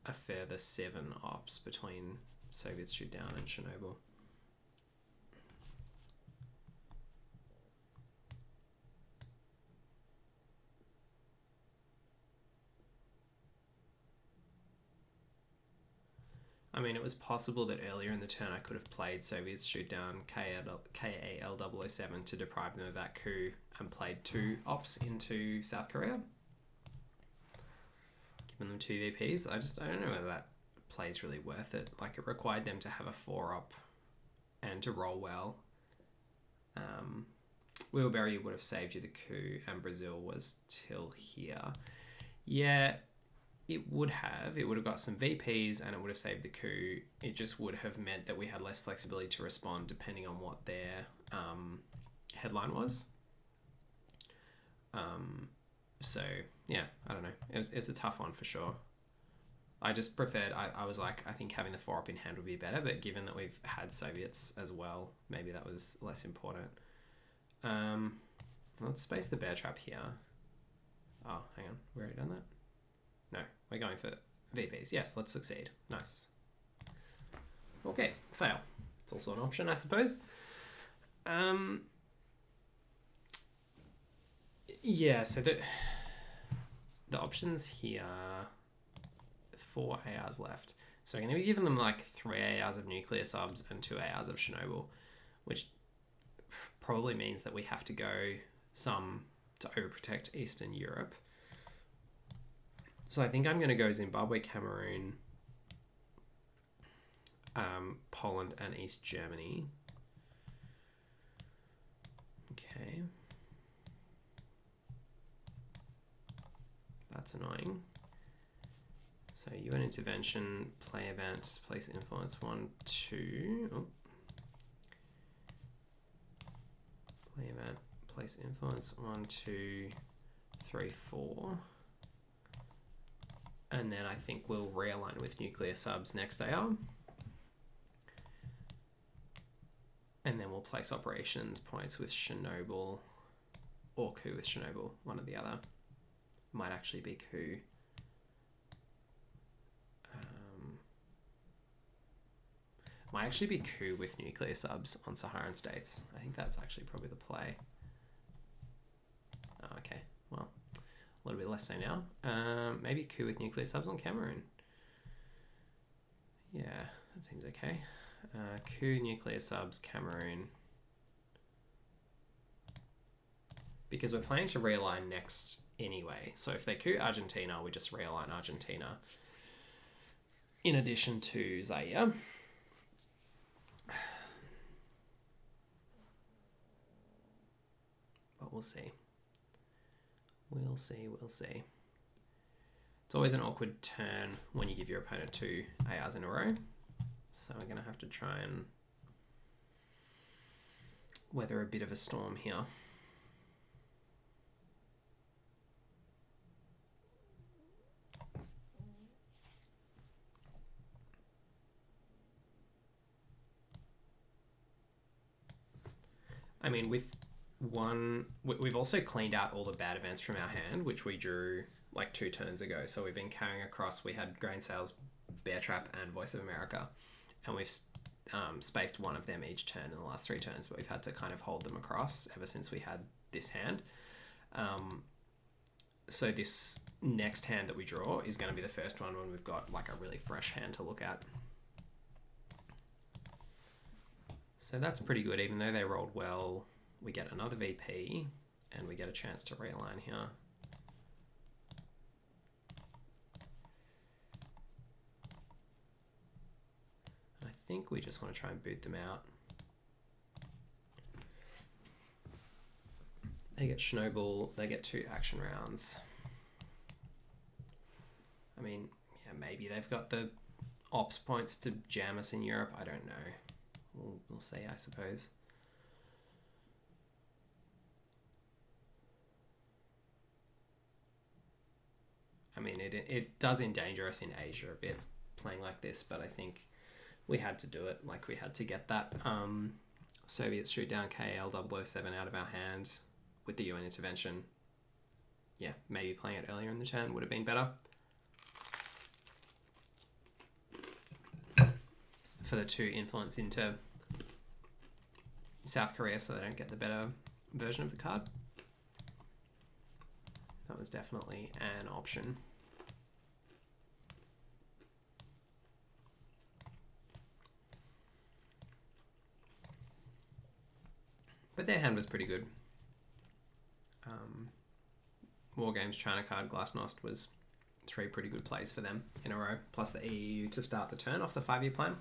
a further 7 ops between Soviets Shoot Down and Chernobyl. I mean, it was possible that earlier in the turn I could have played Soviets Shoot Down KAL007 to deprive them of that coup and played 2 ops into South Korea. Giving them 2 VPs. I don't know whether that play is really worth it. Like, it required them to have a 4 op and to roll well. Wheelberry would have saved you the coup, and Brazil was till here. Yeah, it would have got some VPs and it would have saved the coup. It just would have meant that we had less flexibility to respond depending on what their headline was. So yeah, I don't know. It's a tough one for sure. I just preferred, I was like, I think having the 4 op in hand would be better, but given that we've had Soviets as well, maybe that was less important. Let's space the Bear Trap here. Oh, hang on, we already done that? No, we're going for VPs. Yes, let's succeed. Nice. Okay, fail. It's also an option, I suppose. Yeah, so the options here, 4 ARs left. So we're going to be giving them like 3 ARs of nuclear subs and 2 ARs of Chernobyl, which probably means that we have to go some to overprotect Eastern Europe. So I think I'm going to go Zimbabwe, Cameroon, Poland, and East Germany. Okay. That's annoying. So UN intervention, play event, place influence 1, 2. Oh. Play event, place influence 1, 2, 3, 4. And then I think we'll realign with nuclear subs next AR. And then we'll place operations points with Chernobyl or coup with Chernobyl, one or the other. Might actually be coup. Might actually be coup with nuclear subs on Saharan states. I think that's actually probably the play. Oh, okay, well, a little bit less so now. Maybe coup with nuclear subs on Cameroon. Yeah, that seems okay. Coup, nuclear subs, Cameroon. Be because we're planning to realign next anyway. So if they coup Argentina, we just realign Argentina in addition to Zaire. But we'll see. We'll see. It's always an awkward turn when you give your opponent 2 ARs in a row. So we're going to have to try and weather a bit of a storm here. I mean, we've also cleaned out all the bad events from our hand, which we drew like 2 turns ago. So we've been carrying across, we had Grain Sales, Bear Trap, and Voice of America. And we've spaced one of them each turn in the last 3 turns, but we've had to kind of hold them across ever since we had this hand. So this next hand that we draw is going to be the first one when we've got like a really fresh hand to look at. So that's pretty good. Even though they rolled well, we get another VP and we get a chance to realign here. I think we just want to try and boot them out. They get Schnobel, they get 2 action rounds. I mean, yeah, maybe they've got the ops points to jam us in Europe. I don't know. We'll see, I suppose. I mean, it does endanger us in Asia a bit, playing like this, but I think we had to do it. Like, we had to get that Soviets shoot down KL 007 out of our hand with the UN intervention. Yeah, maybe playing it earlier in the turn would have been better. For the 2 influence into South Korea so they don't get the better version of the card. That was definitely an option. But their hand was pretty good. War Games, China card, Glasnost was 3 pretty good plays for them in a row, plus the EU to start the turn off the 5-year plan.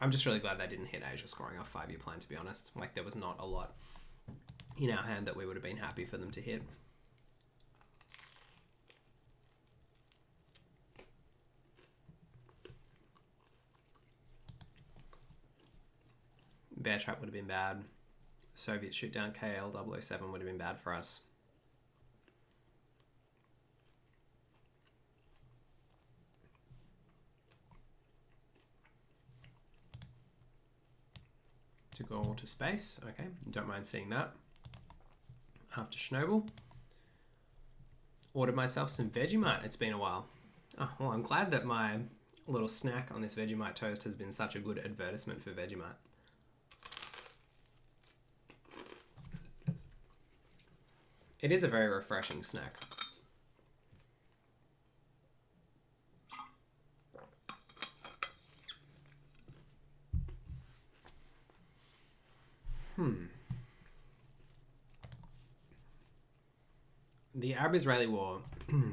I'm just really glad they didn't hit Asia scoring off 5-year plan, to be honest. Like, there was not a lot in our hand that we would have been happy for them to hit. Bear Trap would have been bad. Soviet shoot down KL 007 would have been bad for us. To go all to space. Okay, don't mind seeing that. After Schnobel. Ordered myself some Vegemite. It's been a while. Oh, well, I'm glad that my little snack on this Vegemite toast has been such a good advertisement for Vegemite. It is a very refreshing snack. The Arab-Israeli War,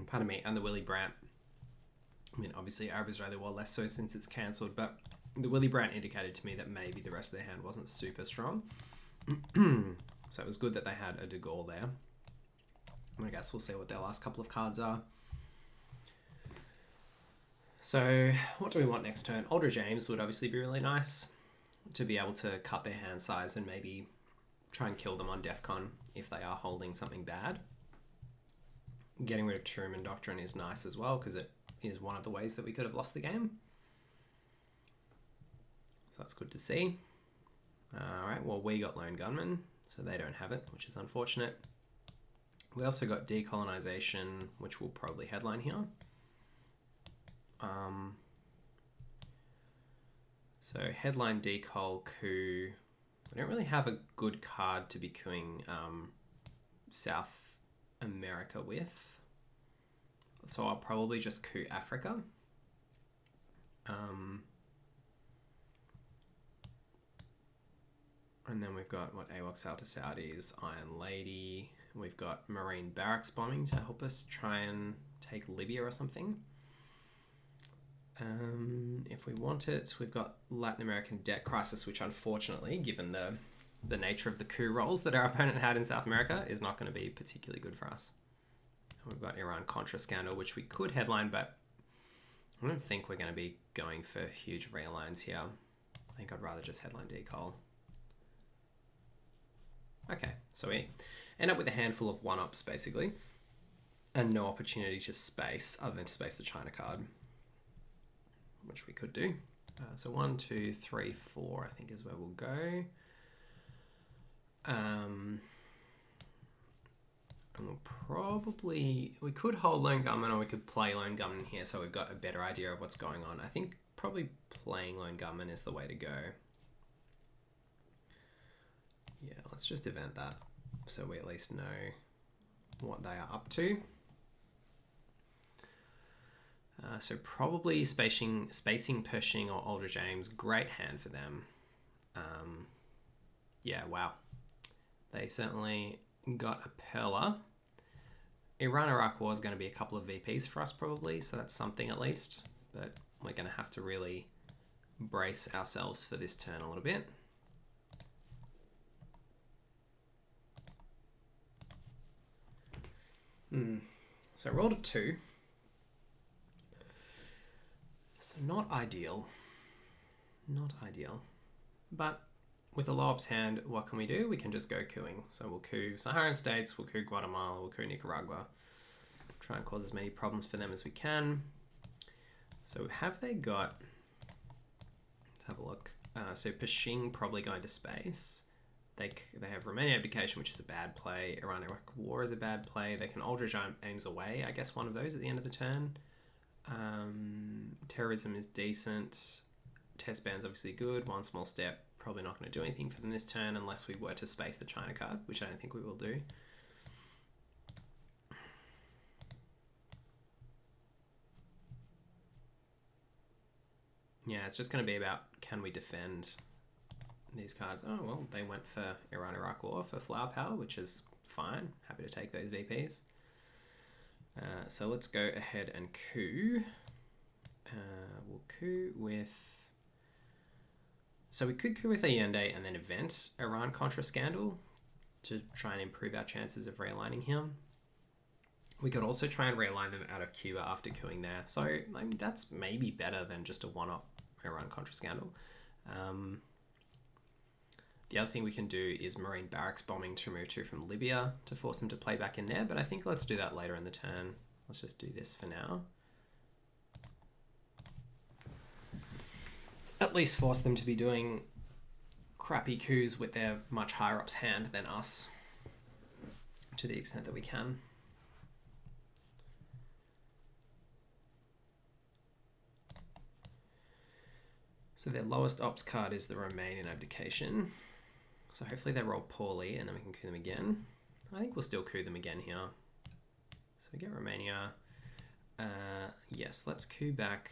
pardon me, and the Willy Brandt. I mean, obviously Arab-Israeli War less so since it's cancelled, but the Willy Brandt indicated to me that maybe the rest of their hand wasn't super strong. So it was good that they had a De Gaulle there. And I guess we'll see what their last couple of cards are. So what do we want next turn? Ultra James would obviously be really nice to be able to cut their hand size and maybe try and kill them on DEFCON if they are holding something bad. Getting rid of Truman Doctrine is nice as well because it is one of the ways that we could have lost the game. So that's good to see. Alright, well, we got Lone Gunman, so they don't have it, which is unfortunate. We also got Decolonization, which will probably headline here. So headline Decol coup. We don't really have a good card to be cooing South America with. So I'll probably just coup Africa. And then we've got what AWOC Salta Saudis, Iron Lady. We've got marine barracks bombing to help us try and take Libya or something. If we want it, we've got Latin American debt crisis, which unfortunately, given the nature of the coup rolls that our opponent had in South America, is not going to be particularly good for us. And we've got Iran-Contra scandal, which we could headline, but I don't think we're going to be going for huge realigns here. I think I'd rather just headline decol. Okay, so we end up with a handful of one-ups, basically, and no opportunity to space, other than to space the China card, which we could do. So 1, 2, 3, 4, I think is where we'll go. And we'll probably, we could hold Lone Gunman or we could play Lone Gunman here so we've got a better idea of what's going on. I think probably playing Lone Gunman is the way to go. Yeah, let's just event that so we at least know what they are up to. So probably spacing Pershing or Aldridge Ames, great hand for them. Yeah, wow. They certainly got a Perla. Iran-Iraq War is going to be a couple of VPs for us probably, so that's something at least. But we're going to have to really brace ourselves for this turn a little bit. So I rolled a 2. So not ideal. Not ideal. But with a low ops hand, what can we do? We can just go cooing. So we'll coup Saharan states, we'll coup Guatemala, we'll coup Nicaragua. Try and cause as many problems for them as we can. So have they got... Let's have a look. So Pershing probably going to space. They have Romanian abdication, which is a bad play. Iran-Iraq War is a bad play. They can Aldridge Ames away, I guess one of those at the end of the turn. Terrorism is decent. Test ban's obviously good. One small step, probably not going to do anything for them this turn unless we were to space the China card, which I don't think we will do. Yeah, it's just going to be about can we defend these cards. Oh, well, they went for Iran-Iraq War for flower power, which is fine. Happy to take those VPs. So let's go ahead and coup. We'll coup with... So we could coup with Allende and then event Iran-Contra scandal to try and improve our chances of realigning him. We could also try and realign them out of Cuba after cooing there. So I mean, that's maybe better than just a one-up Iran-Contra scandal. The other thing we can do is marine barracks bombing to remove 2 from Libya to force them to play back in there, but I think let's do that later in the turn. Let's just do this for now. At least force them to be doing crappy coups with their much higher ups hand than us, to the extent that we can. So their lowest ops card is the Romanian abdication. So hopefully they roll poorly and then we can coup them again. I think we'll still coup them again here. So we get Romania. Yes, let's coup back.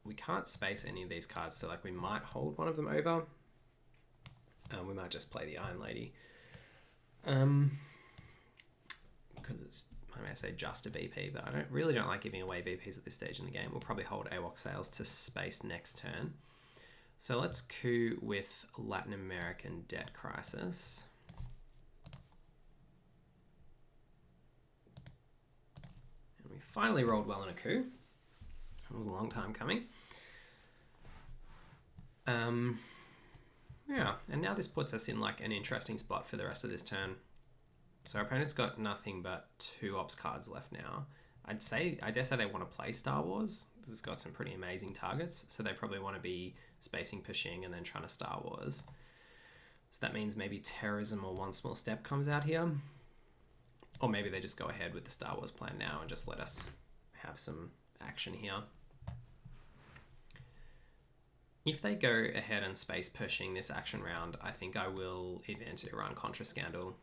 We can't space any of these cards, so like we might hold one of them over. We might just play the Iron Lady. Because it's, I may say just a VP, but I really don't like giving away VPs at this stage in the game. We'll probably hold AWOC sales to space next turn. So let's coup with Latin American debt crisis. And we finally rolled well in a coup. It was a long time coming. Yeah, and now this puts us in like an interesting spot for the rest of this turn. So our opponent's got nothing but 2 ops cards left now. I dare say they want to play Star Wars. This has got some pretty amazing targets, so they probably want to be spacing Pershing and then trying to Star Wars. So that means maybe terrorism or one small step comes out here. Or maybe they just go ahead with the Star Wars plan now and just let us have some action here. If they go ahead and space Pershing this action round, I think I will event Iran-Contra scandal.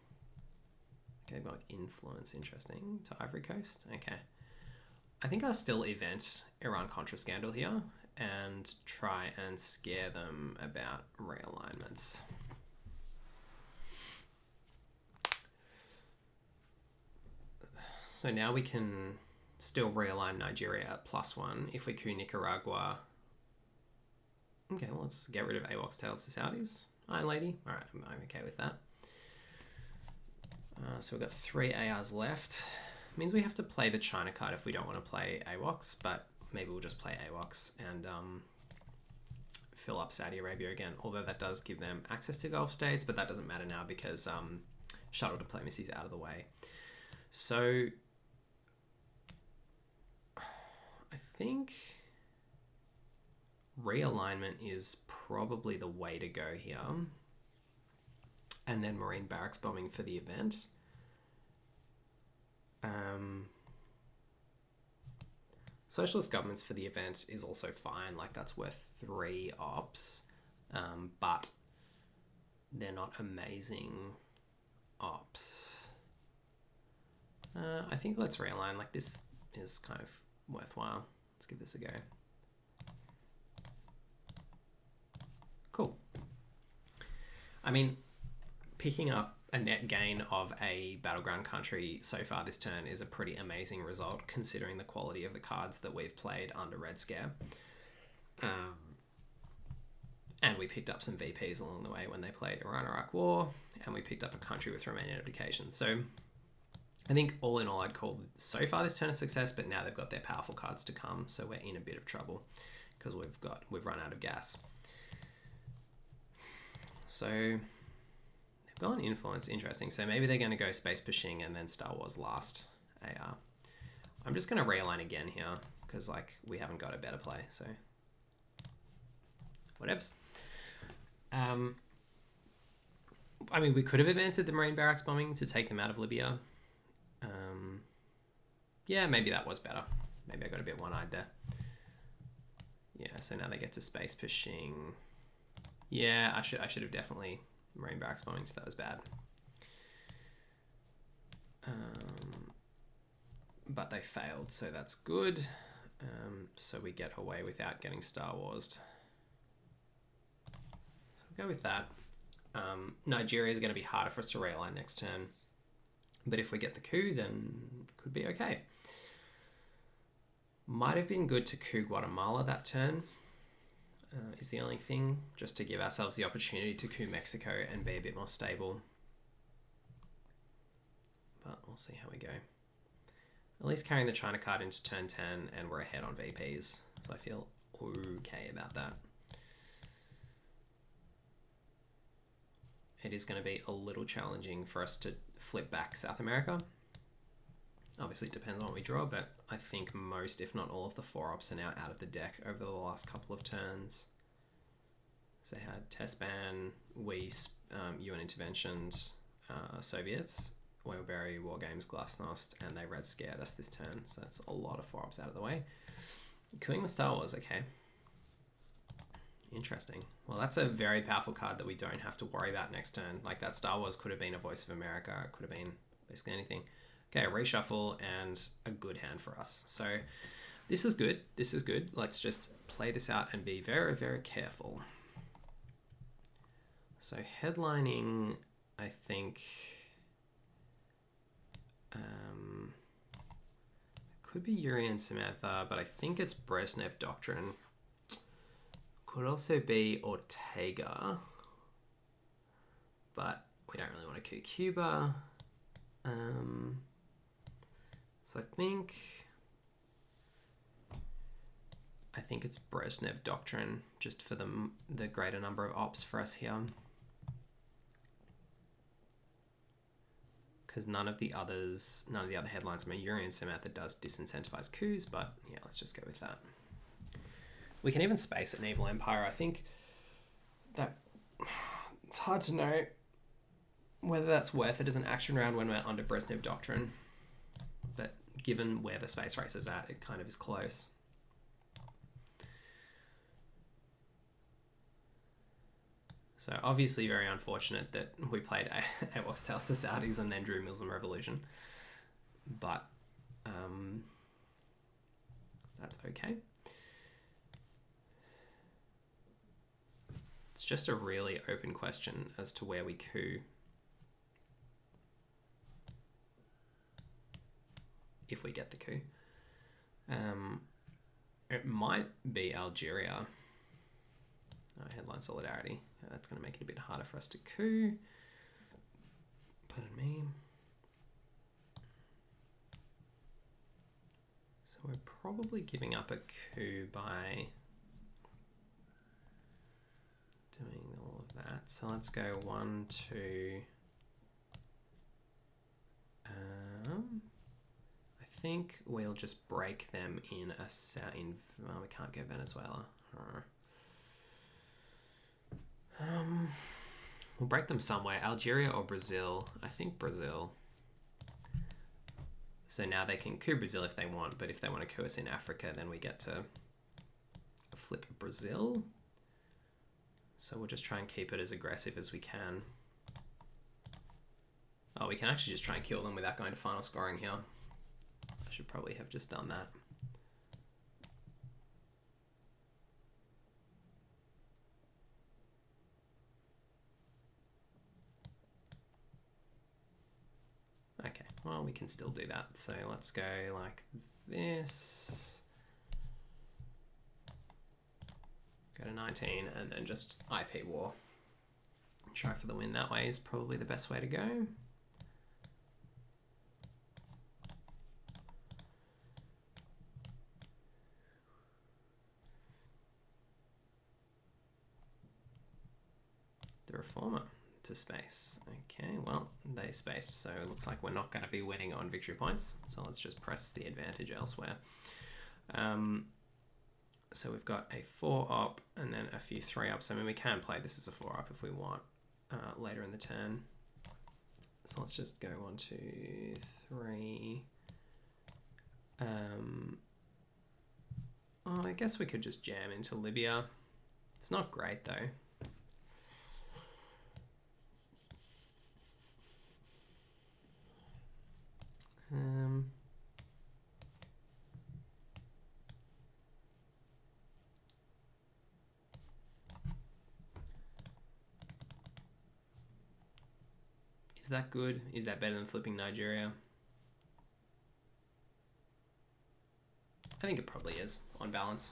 Okay, I've got like influence, interesting, to Ivory Coast. Okay. I think I'll still event Iran-Contra scandal here and try and scare them about realignments. So now we can still realign Nigeria at +1 if we coup Nicaragua. Okay, well, let's get rid of AWOC's tails to Saudis. Iron Lady. All right, I'm okay with that. So we've got 3 ARs left. Means we have to play the China card if we don't want to play AWOCs, but maybe we'll just play AWOCs and fill up Saudi Arabia again. Although that does give them access to Gulf states, but that doesn't matter now because shuttle diplomacy is out of the way. So I think realignment is probably the way to go here. And then Marine barracks bombing for the event. Socialist governments for the event is also fine. Like, that's worth 3 ops. But they're not amazing ops. I think let's realign. Like, this is kind of worthwhile. Let's give this a go. Cool. I mean, picking up a net gain of a battleground country so far this turn is a pretty amazing result considering the quality of the cards that we've played under Red Scare. And we picked up some VPs along the way when they played Iran-Iraq War, and we picked up a country with Romanian abdication. So I think all in all, I'd call so far this turn a success, but now they've got their powerful cards to come, so we're in a bit of trouble because we've run out of gas. So they've gone influence, interesting. So maybe they're going to go Space Pashing and then Star Wars last AR. I'm just going to realign again here because like we haven't got a better play, so whatevs. I mean, we could have advanced the Marine barracks bombing to take them out of Libya. Yeah, maybe that was better. Maybe I got a bit one-eyed there. Yeah, so now they get to Space Pashing. Yeah, I should have definitely Marine barracks bombing, so that was bad. But they failed, so that's good. So we get away without getting Star Wars'd. So we'll go with that. Nigeria is going to be harder for us to realign next turn. But if we get the coup, then it could be okay. Might have been good to coup Guatemala that turn. Is the only thing, just to give ourselves the opportunity to coup Mexico and be a bit more stable. But we'll see how we go. At least carrying the China card into turn 10 and we're ahead on VPs. So I feel okay about that. It is going to be a little challenging for us to flip back South America. Obviously it depends on what we draw, but I think most, if not all, of the 4-ops are now out of the deck over the last couple of turns. So they had test ban, UN interventions, Soviets, Whaleberry, War Games, Glasnost, and they red scared us this turn. So that's a lot of 4-ops out of the way. Cooing with Star Wars, okay. Interesting. Well, that's a very powerful card that we don't have to worry about next turn. Like, that Star Wars could have been a Voice of America. It could have been basically anything. Okay, a reshuffle and a good hand for us. So this is good. This is good. Let's just play this out and be very, very careful. So headlining, I think, could be Yuri and Samantha, but I think it's Brezhnev Doctrine. Could also be Ortega, but we don't really want to coup Cuba. So I think it's Brezhnev Doctrine, just for the greater number of ops for us here. Because none of the other headlines, I mean, Yuri and Samantha does disincentivize coups, but yeah, let's just go with that. We can even space an Evil Empire. I think that it's hard to know whether that's worth it as an action round when we're under Brezhnev Doctrine. But given where the space race is at, it kind of is close. So obviously very unfortunate that we played AWOS Tales to Saudis and then drew Muslim Revolution. But that's okay. It's just a really open question as to where we coup. if we get the coup. It might be Algeria. Headline solidarity. That's going to make it a bit harder for us to coup. Pardon me. So we're probably giving up a coup by doing all of that. So let's go 1, 2. I think we'll just break them in we can't go Venezuela. We'll break them somewhere. Algeria or Brazil. I think Brazil. So now they can coup Brazil if they want, but if they want to coup us in Africa, then we get to flip Brazil. So we'll just try and keep it as aggressive as we can. Oh, we can actually just try and kill them without going to final scoring here. I should probably have just done that. Okay, well, we can still do that. So let's go like this. Go to 19 and then just IP war. Try for the win that way is probably the best way to go. The reformer to space. Okay, well, they spaced, so it looks like we're not going to be winning on victory points. So let's just press the advantage elsewhere. So we've got a 4-op and then a few 3-ops. I mean, we can play this as a 4-op if we want later in the turn. So let's just go 1, 2, 3. Oh, I guess we could just jam into Libya. It's not great though. Is that good? Is that better than flipping Nigeria? I think it probably is, on balance.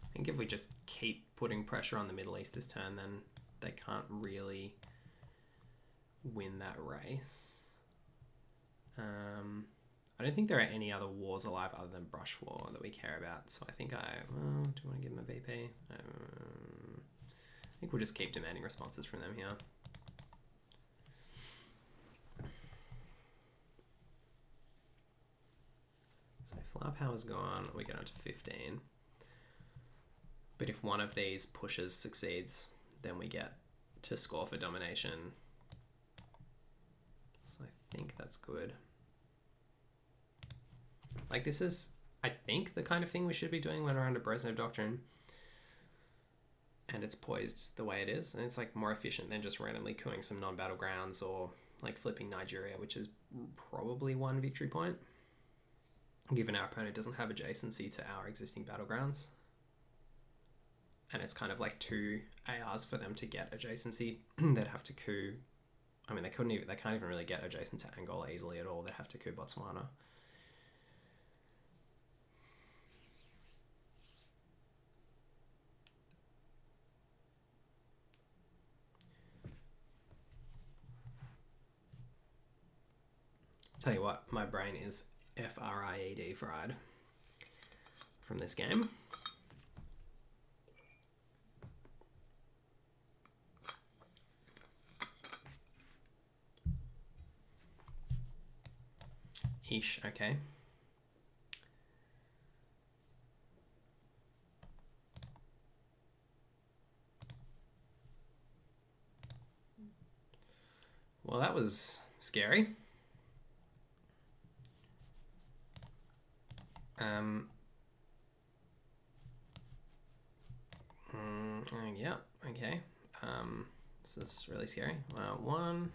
I think if we just keep putting pressure on the Middle East this turn, then they can't really win that race. I don't think there are any other wars alive other than Brush War that we care about. So I think do you want to give them a VP? I think we'll just keep demanding responses from them here. So flower power's gone. We get on to 15. But if one of these pushes succeeds, then we get to score for domination. So I think that's good. Like, this is, I think, the kind of thing we should be doing when we're under Brezhnev Doctrine. And it's poised the way it is. And it's like more efficient than just randomly cooing some non-battlegrounds or like flipping Nigeria, which is probably 1 victory point, given our opponent doesn't have adjacency to our existing battlegrounds. And it's kind of like 2 ARs for them to get adjacency. They'd have to coup. I mean, they can't even really get adjacent to Angola easily at all. They'd have to coup Botswana. Tell you what, my brain is FRIED fried from this game. Ish, okay. Well, that was scary. Yeah, okay. This is really scary. 1.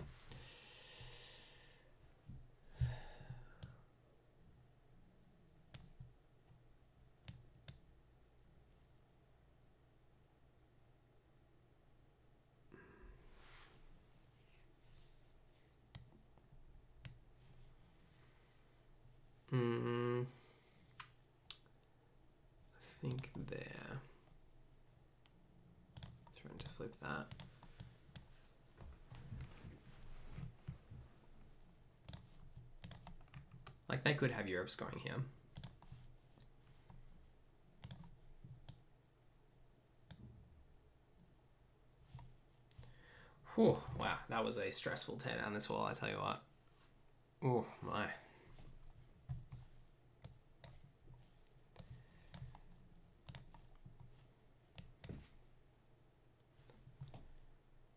I think there. Trying to flip that. Like, they could have Europe scoring here. Whew, wow, that was a stressful tear down this wall, I tell you what. Oh, my.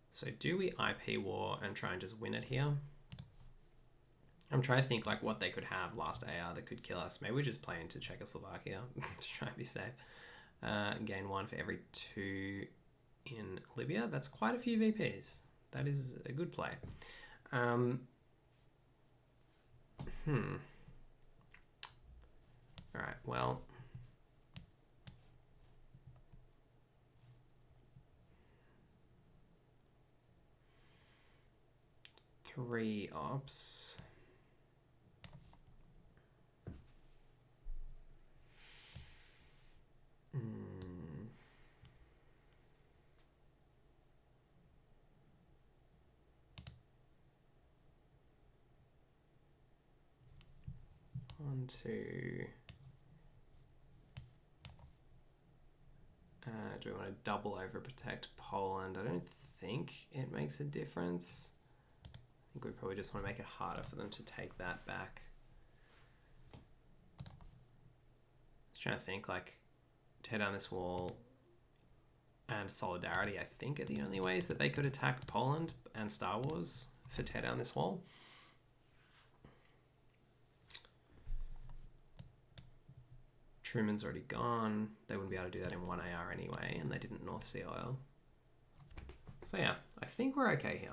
So do we IP war and try and just win it here? I'm trying to think like what they could have last AR that could kill us. Maybe we just play into Czechoslovakia to try and be safe. Gain 1 for every 2 in Libya. That's quite a few VPs. That is a good play. All right, well. Three ops. One, two. Do we want to double over protect Poland? I don't think it makes a difference. I think we probably just want to make it harder for them to take that back. Just trying to think, like, tear down this wall and solidarity, I think, are the only ways that they could attack Poland and Star Wars for tear down this wall. Truman's already gone. They wouldn't be able to do that in 1 AR anyway, and they didn't North Sea oil. So yeah, I think we're okay here.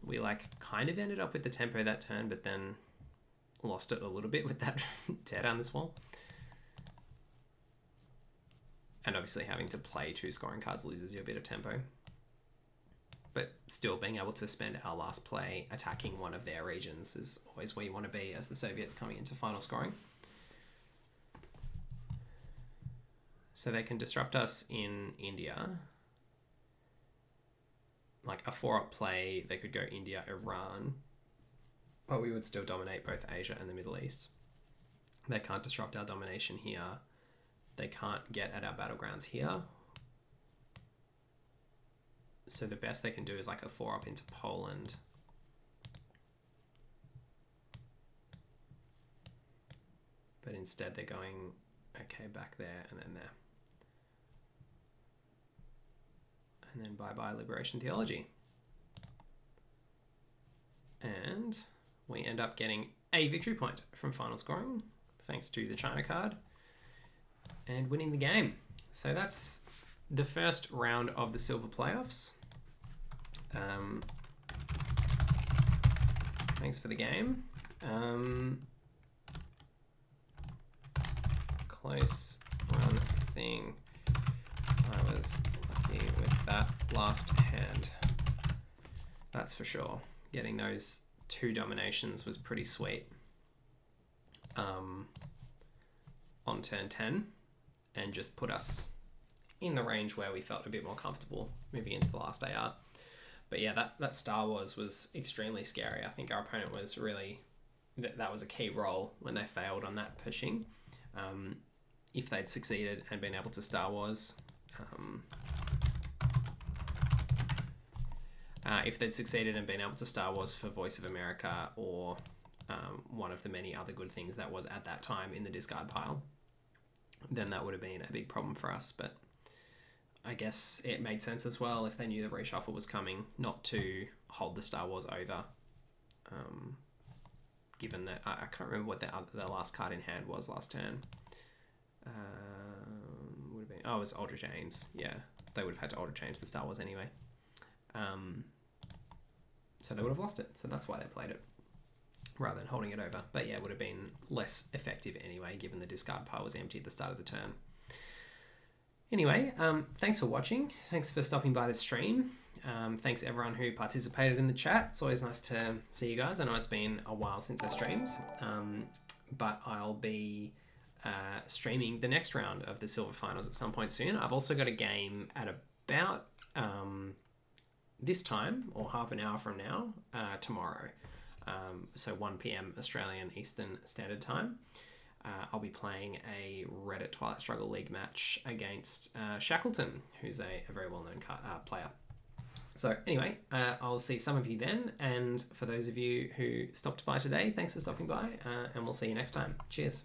We like kind of ended up with the tempo that turn, but then lost it a little bit with that tear down this wall. And obviously having to play 2 scoring cards loses you a bit of tempo. But still being able to spend our last play attacking one of their regions is always where you want to be as the Soviets coming into final scoring. So they can disrupt us in India. Like a 4-up play, they could go India, Iran, but we would still dominate both Asia and the Middle East. They can't disrupt our domination here. They can't get at our battlegrounds here. So the best they can do is like a 4-up into Poland. But instead they're going, okay, back there and then there. And then bye-bye Liberation Theology. And we end up getting a victory point from final scoring, thanks to the China card, and winning the game. So that's the first round of the silver playoffs. Thanks for the game. Close run thing. I was lucky with that last hand. That's for sure. Getting those 2 dominations was pretty sweet. On turn 10, and just put us in the range where we felt a bit more comfortable moving into the last AR. But yeah, that Star Wars was extremely scary. I think our opponent was really, that was a key role when they failed on that pushing. If they'd succeeded and been able to Star Wars, if they'd succeeded and been able to Star Wars for Voice of America or one of the many other good things that was at that time in the discard pile, then that would have been a big problem for us. But I guess it made sense as well if they knew the reshuffle was coming not to hold the Star Wars over. Given that I can't remember what the last card in hand was last turn. Would have been, oh, it was Ultra James. Yeah, they would have had to Ultra James the Star Wars anyway. So they would have lost it. So that's why they played it rather than holding it over. But yeah, it would have been less effective anyway, given the discard pile was empty at the start of the turn. Anyway, thanks for watching. Thanks for stopping by the stream. Thanks everyone who participated in the chat. It's always nice to see you guys. I know it's been a while since I streamed, but I'll be streaming the next round of the Silver Finals at some point soon. I've also got a game at about this time, or half an hour from now, tomorrow. So 1 p.m. Australian Eastern Standard Time. I'll be playing a Reddit Twilight Struggle League match against Shackleton, who's a very well-known player. So anyway, I'll see some of you then, and for those of you who stopped by today, thanks for stopping by, and we'll see you next time. Cheers.